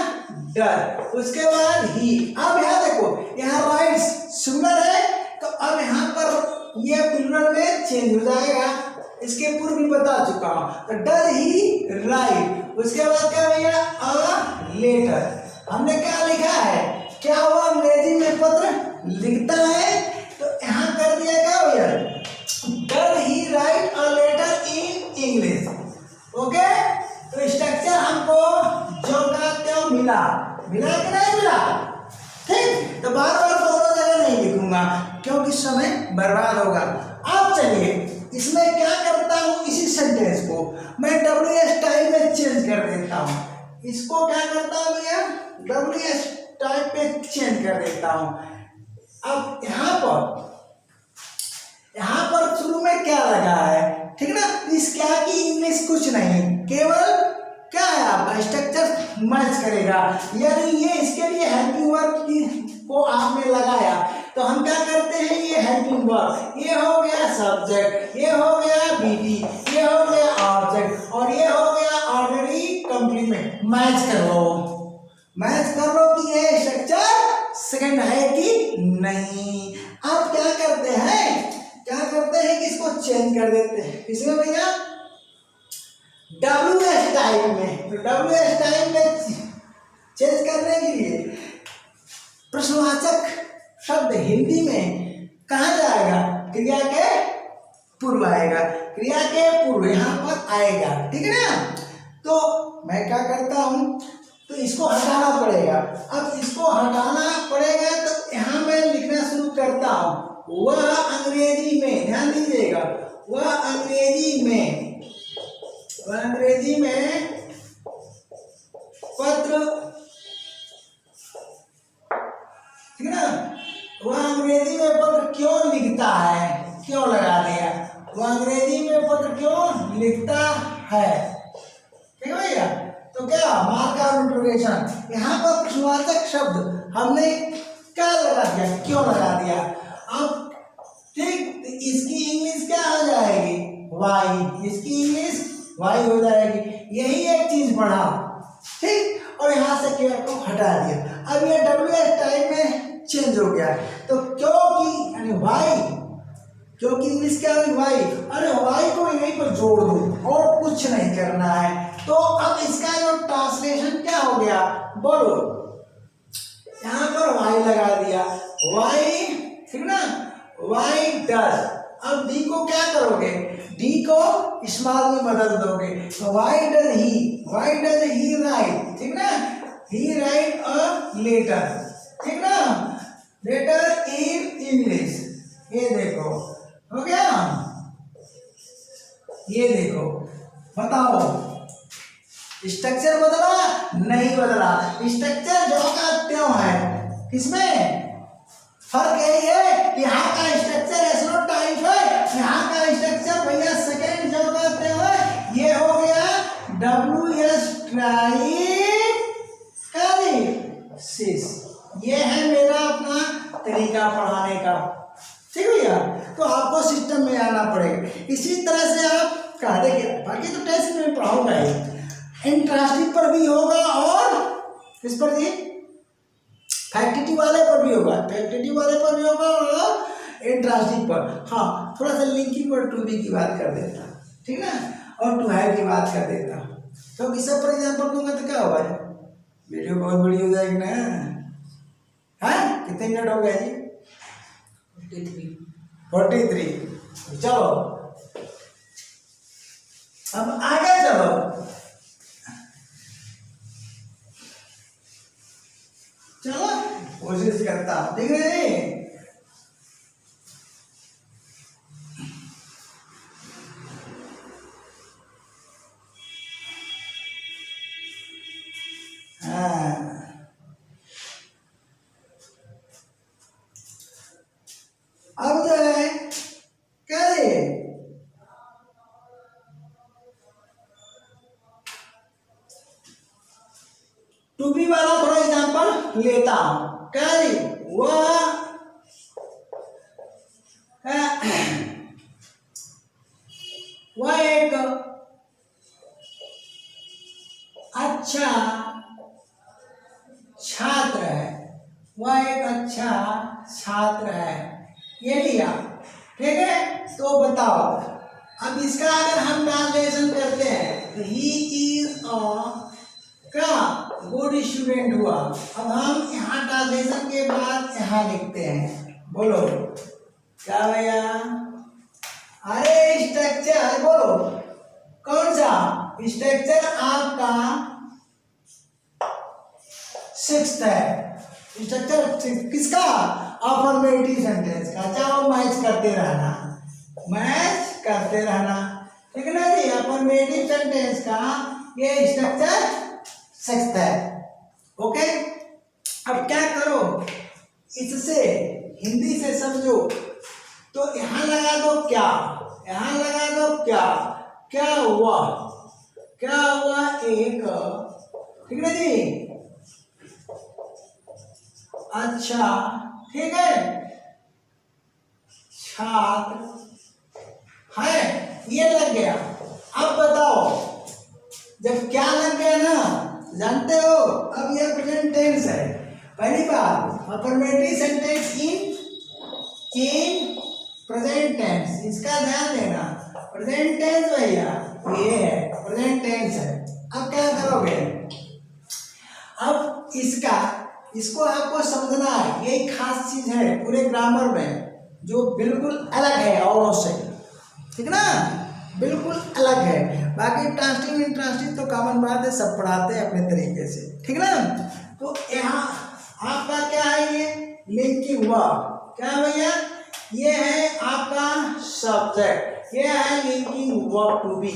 डर। उसके बाद ही। अब यहाँ देखो, यहाँ राइट्स सिंगुलर है, तो अब यहाँ पर ये प्लूरल में चेंज हो जाएगा। इसके पूर्व भी बता चुका हूँ। तो डज ही राइट। उसके बाद क्या भैया? A letter. हमने क्या लिखा है? क्या हुआ? अंग्रेजी में पत्र लिखता है। तो यहाँ कर दिया क्या भैया, does he write a letter in English. Okay, तो स्ट्रक्चर हमको जो का त्यों मिला, मिला कि नहीं मिला, ठीक। तो बार बार दोनों जगह नहीं लिखूंगा क्योंकि समय बर्बाद होगा। अब चलिए इसमें क्या करता हूँ, इसी सेंटेंस को मैं WS टाइप में चेंज कर देता हूँ। इसको क्या करता हूँ भैया, WS टाइप पे चेंज कर देता हूँ। अब यहाँ पर शुरू में क्या लगा है, ठीक ना, इस क्या की इंग्लिश कुछ नहीं, केवल क्या है आपका स्ट्रक्चर मैच करेगा। यदि ये इसके लिए हेल्पिंग वर्ब को आपने लगाया तो हम क्या करते हैं, ये हेल्पिंग वर्ब, ये हो गया सब्जेक्ट, ये हो गया बीटी, ये हो गया ऑब्जेक्ट और ये हो गया ऑर्डनरी कंप्लीमेंट। मैच कर लो, मैच कर लो कि ये स्ट्रक्चर सेकंड है कि नहीं। आप क्या करते हैं, कि इसको चेंज कर देते हैं, किसमें भैया, WS टाइप में। तो WS टाइप में चेंज करने के लिए प्रश्नवाचक शब्द हिंदी में कहाँ जाएगा, क्रिया के पूर्व आएगा, क्रिया के पूर्व यहाँ पर आएगा, ठीक है ना। तो मैं क्या करता हूँ, तो इसको हटाना पड़ेगा। अब इसको हटाना पड़ेगा तो यहाँ मैं लिखना शुरू करता हूँ, वह अंग्रेजी में, ध्यान दीजिएगा, वह अंग्रेजी में पत्र, ठीक है ना, वह अंग्रेजी में पत्र क्यों लिखता है, क्यों लगा दिया, वह अंग्रेजी में पत्र क्यों लिखता है, ठीक है भैया। तो क्या मार्क ऑफ इंटरोगेशन, यहाँ पर प्रश्नवाचक शब्द हमने क्या लगा दिया, क्यों लगा दिया। अब ठीक, इसकी इंग्लिश क्या हो जाएगी, वाई, इसकी इंग्लिश वाई हो जाएगी। यही एक चीज पढ़ा, ठीक, और यहाँ से क्यों को हटा दिया। अब ये WS टाइप में चेंज हो गया, तो क्योंकि यानी वाई, क्योंकि इंग्लिश क्या हुई, वाई, अरे वाई को यहीं पर जोड़ दो और कुछ नहीं करना है। तो अब इसका जो ट्रांसलेशन क्या हो गया, बोलो, यहाँ पर वाई लगा दिया, वाई, ठीक ना, वाई डज। अब डी को क्या करोगे, डी को स्मॉल में बदल दोगे, तो वाई डज ही राइट, ठीक ना, ही राइट अ लेटर, ठीक ना, लेटर इन इंग्लिश। ये देखो हो गया, ये देखो, बताओ स्ट्रक्चर बदला नहीं बदला, स्ट्रक्चर जो का त्यों है, किसमें फर्क यही है कि यहाँ का स्ट्रक्चर एसनो टाइप है, यहाँ का स्ट्रक्चर भैया सेकंड जो का त्यों है, ये हो गया WS ट्राइसिस। ये है मेरा अपना तरीका पढ़ाने का, ठीक है भैया। तो आपको सिस्टम में आना पड़ेगा, इसी तरह से आप कहा देखिए, बाकी तो टेस्ट में पढ़ाऊंगा ही, इंट्रांसिटिव पर भी होगा और किस पर जी, फैक्टिटिव वाले पर भी होगा, और इंट्रांसिटिव पर। हाँ, थोड़ा सा लिंकिंग और टू बी की बात कर देता, ठीक ना, और टू हैव की बात कर देता। तो किस पर एग्जाम्पल दूंगा तो क्या होगा, वीडियो बहुत बड़ी हो जाएगी ना। हाँ, कितने मिनट हो गए जी, 43। चलो अब आगे चलो, कोशिश करता हूं, ठीक है। अब जो है क्या है, टू बी वाला थोड़ा एग्जांपल लेता हूं, क्या है वह एक अच्छा छात्र है, वह एक अच्छा छात्र है, ये लिया, ठीक है। तो बताओ, अब इसका अगर हम ट्रांसलेशन करते हैं तो ही इज अ क्या गुड स्टूडेंट हुआ। अब हम यहाँ ट्रांसलेशन के बाद यहाँ लिखते हैं, बोलो क्या भैया? अरे स्ट्रक्चर बोलो, कौन सा स्ट्रक्चर आपका सिक्स्थ है? स्ट्रक्चर किसका? अफर्मेटिव सेंटेंस का। चाहो मैच करते रहना, मैच करते रहना, ठीक है ना जी। अफर्मेटिव सेंटेंस का ये स्ट्रक्चर सिक्स्थ है। ओके, अब क्या करो, इससे हिंदी से समझो तो यहां लगा दो क्या, यहां लगा दो क्या, क्या हुआ, क्या हुआ एक, ठीक है जी। अच्छा ठीक है, छात्र है, ये लग गया। अब बताओ, जब क्या लग गया ना, जानते हो अब ये प्रेजेंट टेंस है। पहली बात affirmative sentence in present tense, इसका ध्यान देना। प्रेजेंट टेंस भैया ये है, प्रेजेंट टेंस है। अब क्या करोगे, अब इसको आपको समझना है, यही खास चीज है पूरे ग्रामर में जो बिल्कुल अलग है औरों से, ठीक ना, बिल्कुल अलग है। बाकी ट्रांसलेटिव इंट्रांसलेटिव तो कॉमन बात है, सब पढ़ाते हैं अपने तरीके से, ठीक ना। तो यहाँ आपका क्या है, ये लिंकिंग वर्ब, क्या भैया, ये है आपका सब्जेक्ट, ये है लिंकिंग वर्ब टू बी।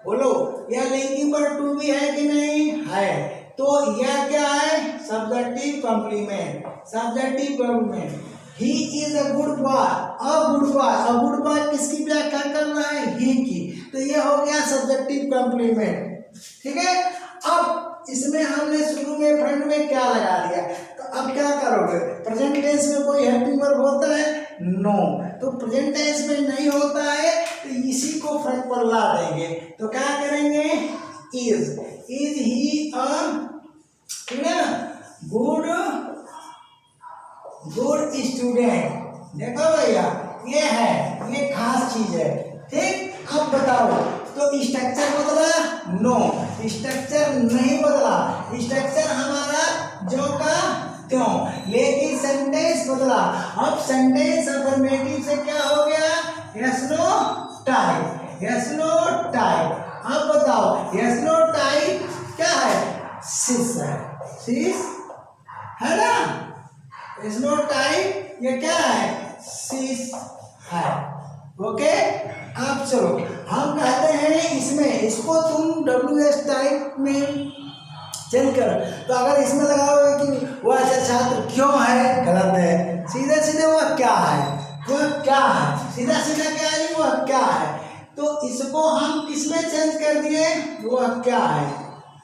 बोलो, यह लिंकिंग वर्ब टू बी है कि नहीं है? तो यह क्या है, subjective complement, subjective complement. He is a good boy, a good boy, a good boy किसकी व्याख्या कर रहा है, ही की, तो ये हो गया सब्जेक्टिव कॉम्प्लीमेंट, ठीक है। अब इसमें हमने शुरू में फ्रंट में क्या लगा दिया, तो अब क्या करोगे, प्रेजेंट टेंस में कोई हेल्पिंग वर्ब होता है, नो, तो प्रेजेंट टेंस में नहीं होता है, तो इसी को फ्रंट पर ला देंगे। तो क्या करेंगे, इज ही अ, ठीक है, गुड स्टूडेंट। देखो भैया, ये है, ये खास चीज है, ठीक। अब बताओ, तो स्ट्रक्चर बदला, नो, स्ट्रक्चर नहीं बदला, स्ट्रक्चर हमारा जो का त्यों, लेकिन सेंटेंस बदला। अब सेंटेंस अफर्मेटिव से क्या हो गया, yes no type, yes no type. अब बताओ, यस नो टाइप क्या है, सिस है, सिस है ना, यस नो टाइप ये क्या है, सिस है। ओके, अब चलो हम कहते हैं इसमें, इसको तुम WS टाइप में चेंज करो। तो अगर इसमें लगाओगे कि वह अच्छा छात्र क्यों है, गलत है। सीधे सीधे वह क्या है, वह क्या है, सीधा सीधा क्या है, वह क्या है। तो इसको हम किसमें चेंज कर दिए, वह क्या है,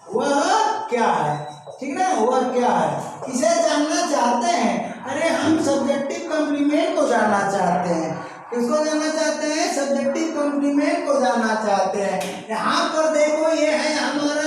वह क्या है, ठीक ना, वह क्या है, इसे जानना चाहते हैं। अरे हम सब्जेक्टिव कॉम्प्लीमेंट को जानना चाहते हैं, किसको जानना चाहते हैं, सब्जेक्टिव कॉम्प्लीमेंट को जानना चाहते हैं। यहाँ पर देखो, ये है हमारा,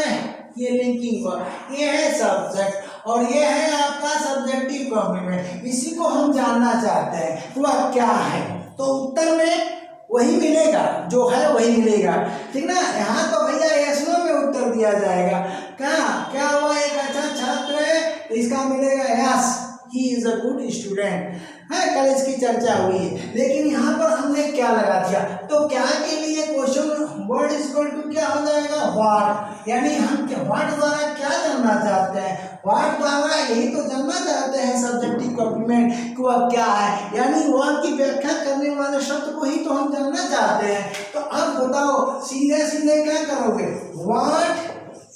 ये लिंकिंग वर्ब, ये है सब्जेक्ट और ये है आपका सब्जेक्टिव कॉम्प्लीमेंट, इसी को हम जानना चाहते हैं, वह क्या है। तो उत्तर में वही मिलेगा, जो है वही मिलेगा, ठीक ना। यहाँ तो भैया यस नो में उत्तर दिया जाएगा। क्या हुआ, एक अच्छा छात्र है, तो इसका मिलेगा yes, he is a good student है, कल इसकी चर्चा हुई है। लेकिन यहाँ पर हमने क्या लगा दिया, तो क्या के लिए question word is equal to क्या हो जाएगा, व्हाट, यानी हम व्हाट द्वारा क्या जानना चाहते हैं, व्हाट द्वारा यही तो जानना चाहते हैं सब्जेक्टिव कॉम्प्लीमेंट कि वह क्या है, यानी वह की व्याख्या करने वाले शब्द को ही तो हम जानना चाहते हैं। तो अब बताओ, सीधे सीधे क्या करोगे, व्हाट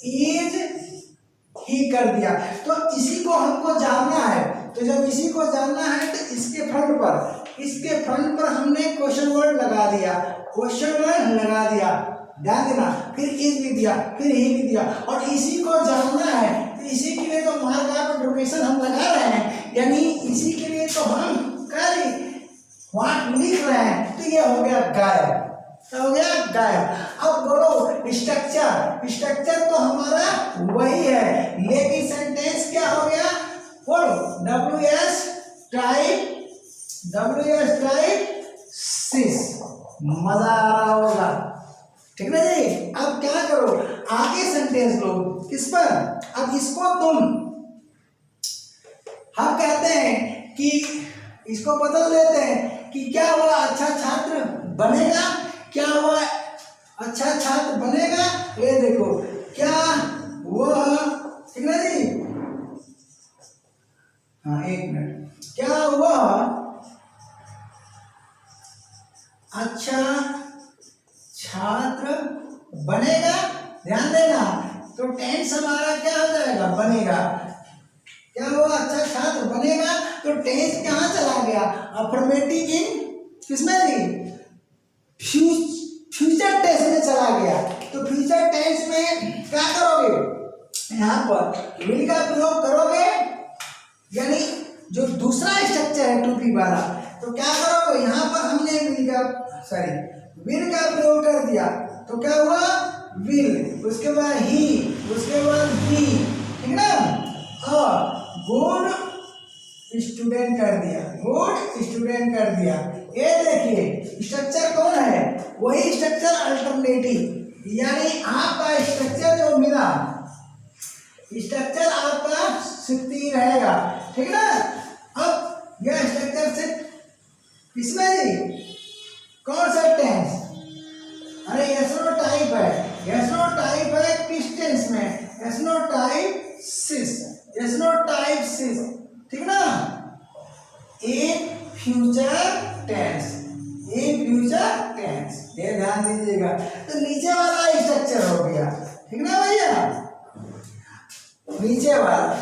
इज ही कर दिया। तो इसी को हमको जानना है, तो जब इसी को जानना है तो इसके फ्रंट पर हमने क्वेश्चन वर्ड लगा दिया, क्वेश्चन वर्ड लगा दिया, ध्यान देना, फिर इज भी दिया, फिर ही भी दिया, और इसी को जानना है, तो इसी के लिए तो मार्क ऑफ इंटरोगेशन हम लगा रहे हैं, यानी इसी के लिए तो हम कर व्हाट लिख रहे हैं। तो ये हो गया गायब, हो गया गायब। अब बोलो स्ट्रक्चर तो हमारा वही है, लेकिन सेंटेंस क्या हो गया, बोलो WS टाइप सिस, मजा आ रहा होगा, ठीक ना जी। अब क्या करो, आगे सेंटेंस लो, किस पर, अब इसको तुम, हम कहते हैं कि इसको बदल देते हैं कि क्या वह अच्छा छात्र बनेगा, क्या वह अच्छा छात्र बनेगा। ये देखो, क्या वह, ठीक ना जी, हाँ एक मिनट, क्या वह अच्छा छात्र बनेगा। ध्यान देना, तो टेंस हमारा क्या हो जाएगा, बनेगा। क्या वो अच्छा छात्र बनेगा, तो टेंस कहाँ चला गया, अफर्मेटिव इन किसमें जी, फ्यूचर टेंस में चला गया। तो फ्यूचर टेंस में क्या करोगे, यहाँ पर विल का प्रयोग करोगे, यानी जो दूसरा स्ट्रक्चर है टू बी वाला, तो क्या करोगे, यहाँ पर हमने विल का प्रयोग कर दिया, तो क्या हुआ, विल, उसके बाद ही, उसके बाद बी, ठीक ना, और गुड स्टूडेंट कर दिया, गुड स्टूडेंट कर दिया। ये देखिए स्ट्रक्चर कौन है, वही स्ट्रक्चर अल्टरनेटिव, यानी आपका स्ट्रक्चर जो मिला, स्ट्रक्चर आपका स्थिर रहेगा, ठीक ना। अब यह स्ट्रक्चर से किसमें जी, कौन सा टेंस, अरे एसनो टाइप है, एसनो टाइप है किस टेंस में, एसनो टाइप सिस, एसनो टाइप सिस, ठीक ना, in future tense, in future tense, ये ध्यान दीजिएगा। तो नीचे वाला स्ट्रक्चर हो गया, ठीक ना भैया, नीचे वाला,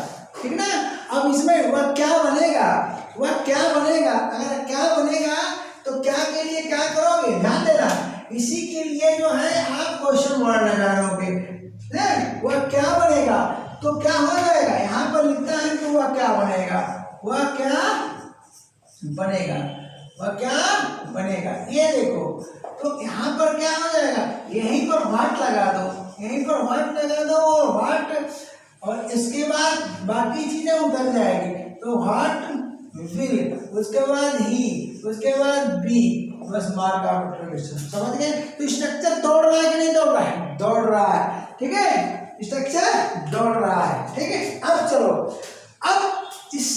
ठीक ना। अब इसमें वह क्या बनेगा, वह क्या बनेगा, अगर क्या बनेगा तो क्या के लिए क्या करोगे, ध्यान देना, इसी के लिए जो है आप क्वेश्चन वर्ड लगा लोगे, वह क्या बनेगा, तो क्या हो जाएगा, यहाँ पर लिखता है कि वह क्या बनेगा, वह क्या बनेगा, वह क्या बनेगा। ये देखो, तो यहाँ पर क्या हो जाएगा, यहीं पर व्हाट लगा दो, यहीं पर व्हाट लगा दो, और व्हाट, और इसके बाद बाकी चीजें उतर जाएगी, तो व्हाट विल, उसके बाद ही, उसके बाद बी, बस मार्क आउट प्रोग्रेशन, समझ गए। तो स्ट्रक्चर दौड़ रहा है कि नहीं दौड़ रहा है, दौड़ रहा है, ठीक है, स्ट्रक्चर दौड़ रहा है, ठीक है। अब चलो, अब इस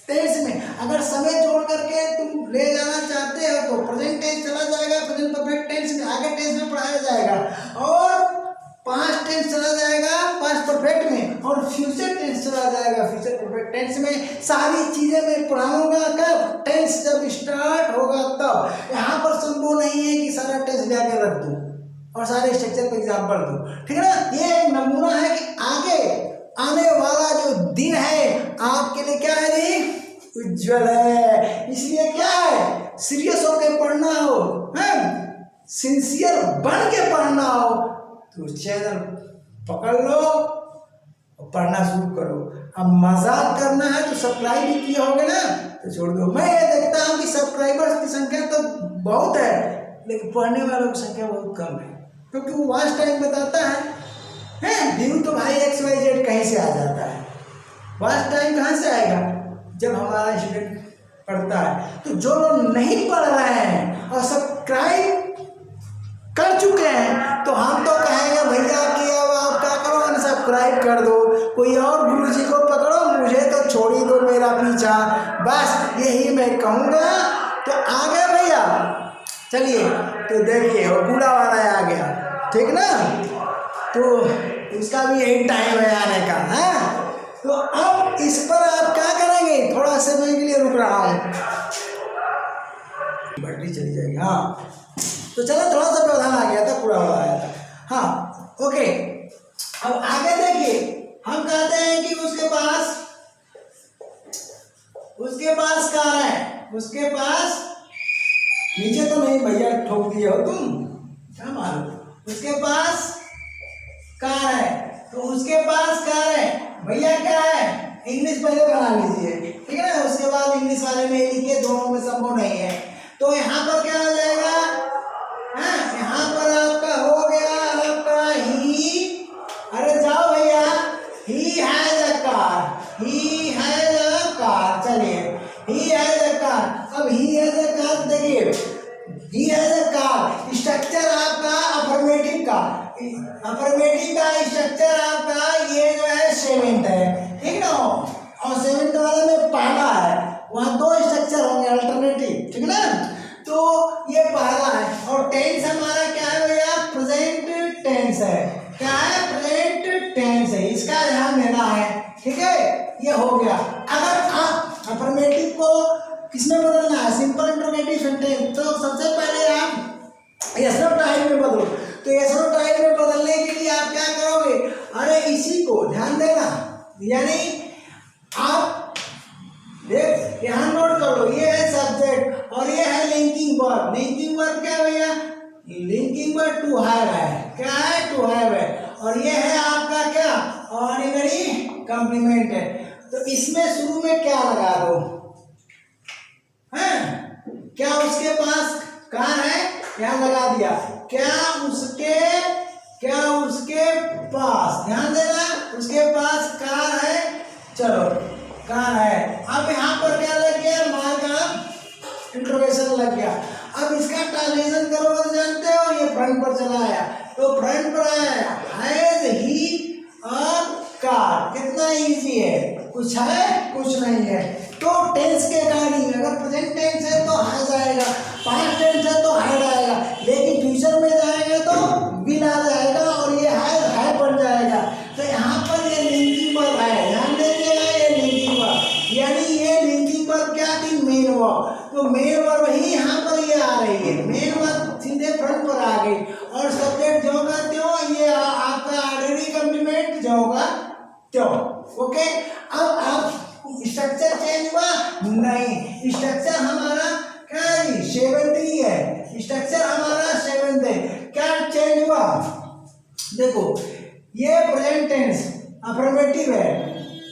टेंस में अगर समय जोड़ करके तुम ले जाना चाहते हो तो प्रेजेंट टेंस चला जाएगा, प्रेजेंट परफेक्ट टेंस में आगे टेंस में पढ़ाया जाएगा, और पास्ट टेंस चला जाएगा पास्ट परफेक्ट में, और फ्यूचर टेंस चला जाएगा फ्यूचर परफेक्ट टेंस में। सारी चीजें मैं पढ़ाऊंगा कब, टेंस जब स्टार्ट होगा तब। यहाँ पर संभव नहीं है कि सारा टेंस ले आके रख दूं और सारे स्ट्रक्चर पे एग्जाम्पल दूं, ठीक है ना। ये एक नमूना है कि आगे आने वाला जो दिन है आपके लिए क्या है जी, उज्जवल है। इसलिए क्या है, सीरियस होकर पढ़ना हो, सिंसियर बन के पढ़ना हो, तो चैनल पकड़ लो और पढ़ना शुरू करो। अब मजाक करना है तो सब्सक्राइब भी किए होगे ना, तो छोड़ दो। मैं ये देखता हूँ कि सब्सक्राइबर्स की संख्या तो बहुत है, लेकिन पढ़ने वालों की संख्या बहुत कम है, क्योंकि वो वॉच टाइम बताता है व्यू तो भाई XYZ कहीं से आ जाता है, वॉच टाइम कहाँ से आएगा, जब हमारा स्टूडेंट पढ़ता है। तो जो लोग नहीं पढ़ रहे हैं और सब्सक्राइब कर चुके हैं, तो हम तो कहेंगे भैया कि अब आप क्या करो, अनसब्सक्राइब कर दो, कोई और गुरुजी को पकड़ो, मुझे तो छोड़ ही दो मेरा पीछा, बस यही मैं कहूँगा। तो आ गए भैया, चलिए तो देखिए वो पूरा वाला आ गया, ठीक ना, तो इसका भी यही टाइम है आने का है। तो अब इस पर आप क्या करेंगे, थोड़ा समय के लिए रुक रहा हूँ, बैटरी चली जाएगी, हाँ तो चलो थोड़ा सा व्यवधान आ गया था, पूरा वाला आया था, हाँ ओके। अब आगे देखिए, हम कहते हैं कि उसके पास कार है, उसके पास, नीचे तो नहीं भैया ठोक दिए हो तुम, क्या मालूम, उसके पास कार है, तो उसके पास कार है भैया क्या है, इंग्लिश पहले बना लीजिए, ठीक है ना, उसके बाद इंग्लिश वाले में लिखिए, दोनों में संभव नहीं है। तो यहाँ पर क्या हो जाएगा, यहाँ पर आपका हो गया आपका ही, अरे जाओ भैया, he has a car, he has a car, चलिए ही हैज अ कार। अब ही हैज अ कार देखिए, he has a car, structure आपका अफर्मेटिव का, अफर्मेटिव का स्ट्रक्चर आपका ये जो है सेवेंथ है, ठीक ना, और सेवेंथ वाले में पहला है, वहाँ दो स्ट्रक्चर होंगे अल्टरनेटिव, ठीक ना। टेंस है, इसका ध्यान देना है, ठीक है। ये हो गया। अगर आप अफर्मेटिव को किसमें बदलना है, सिंपल इंट्रोगेटिव सेंटेंस, तो सबसे पहले आप यस नो टाइप में बदलो। तो यस नो टाइप में बदलने के लिए आप क्या करोगे, अरे इसी को ध्यान देना, यानी आप देख यहाँ नोट कर लो, ये है सब्जेक्ट और ये है लिंकिंग वर्ब। लिंकिंग वर्ब क्या भैया, लिंकिंग वर्ब टू हैव है, क्या है, टू हैव है। और ये है आपका क्या, ऑर्डिनरी कॉम्प्लीमेंट है। तो इसमें शुरू में क्या लगा दो, हैं, क्या उसके पास कार है, क्या लगा दिया, क्या उसके पास, ध्यान देना, उसके पास कार है, चलो कार है। अब यहाँ पर क्या लग गया, मार्क इंट्रोगेशन लग गया। अब इसका ट्रांसलेशन करोगे तो जानते हो, ये फ्रंट पर चला आया, तो फ्रंट पर आया हैज ही अ कार, कितना इजी है, कुछ है कुछ नहीं है। तो टेंस के अकॉर्डिंग अगर प्रेजेंट टेंस है तो हैज आएगा, पास्ट टेंस है तो हैड आएगा, लेकिन फ्यूचर में जाएगा तो विल आ जाएगा और ये है बन जाएगा। तो यहाँ पर ये लिंकिंग वर्ब है, ध्यान दीजिएगा, ये लिंकिंग वर्ब, यानी ये लिंकिंग वर्ब क्या थी, मेन वर्ब। तो मेन वर्ब ही यहाँ पर ये आ रही है, मेन वर्ब सीधे फ्रंट पर आ गई और सब्जेक्ट जो का त्यों, ये आपका ऑर्डिनरी कॉम्प्लीमेंट जो होगा त्यों, ओके। अब आप स्ट्रक्चर चेंज हुआ नहीं, स्ट्रक्चर हमारा क्या है, 7 है, स्ट्रक्चर हमारा 7 है। क्या चेंज हुआ, देखो ये प्रेजेंट टेंस अफर्मेटिव है,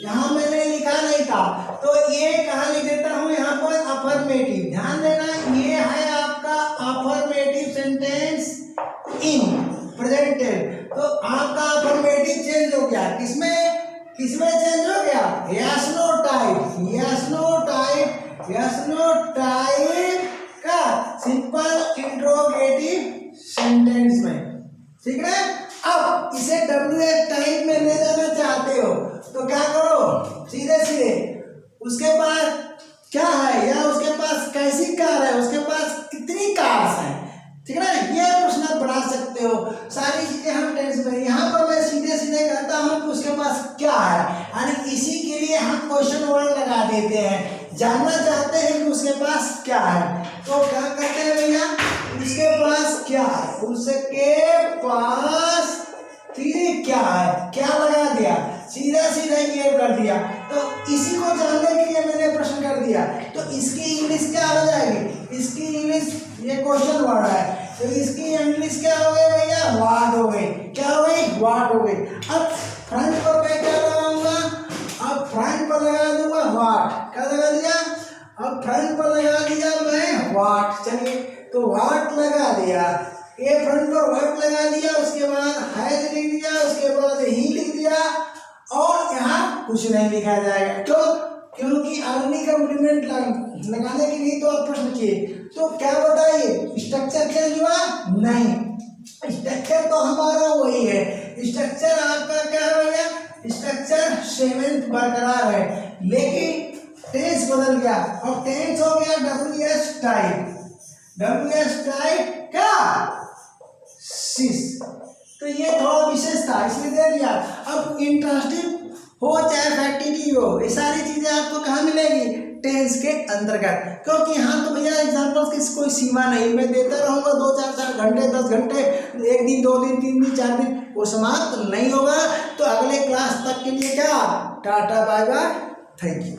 यहाँ मैंने लिखा नहीं था तो ये कहाँ लिख देता हूँ, यहाँ पर अफर्मेटिव, ध्यान देना, ये है आपका affirmative sentence in present tense. तो आपका अफर्मेटिव चेंज हो गया, किसमें चेंज हो गया, yes no type, yes no type का सिंपल इंट्रोगेटिव सेंटेंस में, ठीक है। अब इसे WH टाइप में ले जाना चाहते हो तो क्या करो, सीधे उसके पास क्या है या उसके पास कैसी कार है, उसके पास कितनी कार्स हैं, ठीक है ना, ये प्रश्न बढ़ा सकते हो। सारी चीजें हम टेंस में, यहाँ पर मैं सीधे कहता हूँ कि उसके पास क्या है, यानी इसी के लिए हम क्वेश्चन वर्ड लगा देते हैं, जानना चाहते हैं कि उसके पास क्या है, तो क्या कहते हैं भैया, उसके पास क्या है, उसके पास क्या है, क्या लगा दिया, सीधा ये कर दिया। तो इसी को जानने के लिए मैंने प्रश्न कर दिया। तो इसकी इंग्लिश क्या हो जाएगी, इसकी इंग्लिश, ये क्वेश्चन वर्ड है, तो इसकी इंग्लिश क्या हो गई भैया, व्हाट हो गई, क्या हो गई, व्हाट हो गई। अब फ्रंट पर मैं क्या लगाऊंगा, अब फ्रंट पर लगा दूंगा व्हाट, क्या लगा दिया, अब फ्रंट पर लगा दिया मैं व्हाट, चलिए तो व्हाट लगा दिया, ये फ्रंट पर व्हाट लगा दिया, उसके बाद हैज लिख दिया, उसके बाद ही लिख दिया और यहाँ कुछ नहीं लिखा जाएगा। क्यों, क्योंकि ऑर्डिनरी कॉम्प्लीमेंट लगाने के लिए तो आप प्रश्न किए, तो क्या बताइए, स्ट्रक्चर चेंज हुआ नहीं, स्ट्रक्चर तो हमारा वही है, स्ट्रक्चर आपका क्या है भैया, स्ट्रक्चर 7 बरकरार है, लेकिन टेंस बदल गया और टेंस हो गया WH टाइप, WH टाइप क्या, सिस। तो ये थोड़ा विशेष था इसलिए दे दिया। अब इंट्रांसिटिव हो चाहे फैक्टिटिव हो, ये सारी चीजें आपको कहाँ मिलेगी, टेंस के अंतर्गत, क्योंकि यहाँ तो भैया एग्जाम्पल्स की कोई सीमा नहीं, मैं देता रहूँगा 2-4 घंटे 10 घंटे, 1 दिन 2 दिन 3 दिन 4 दिन, वो समाप्त नहीं होगा। तो अगले क्लास तक के लिए क्या, tata bye bye, thank you.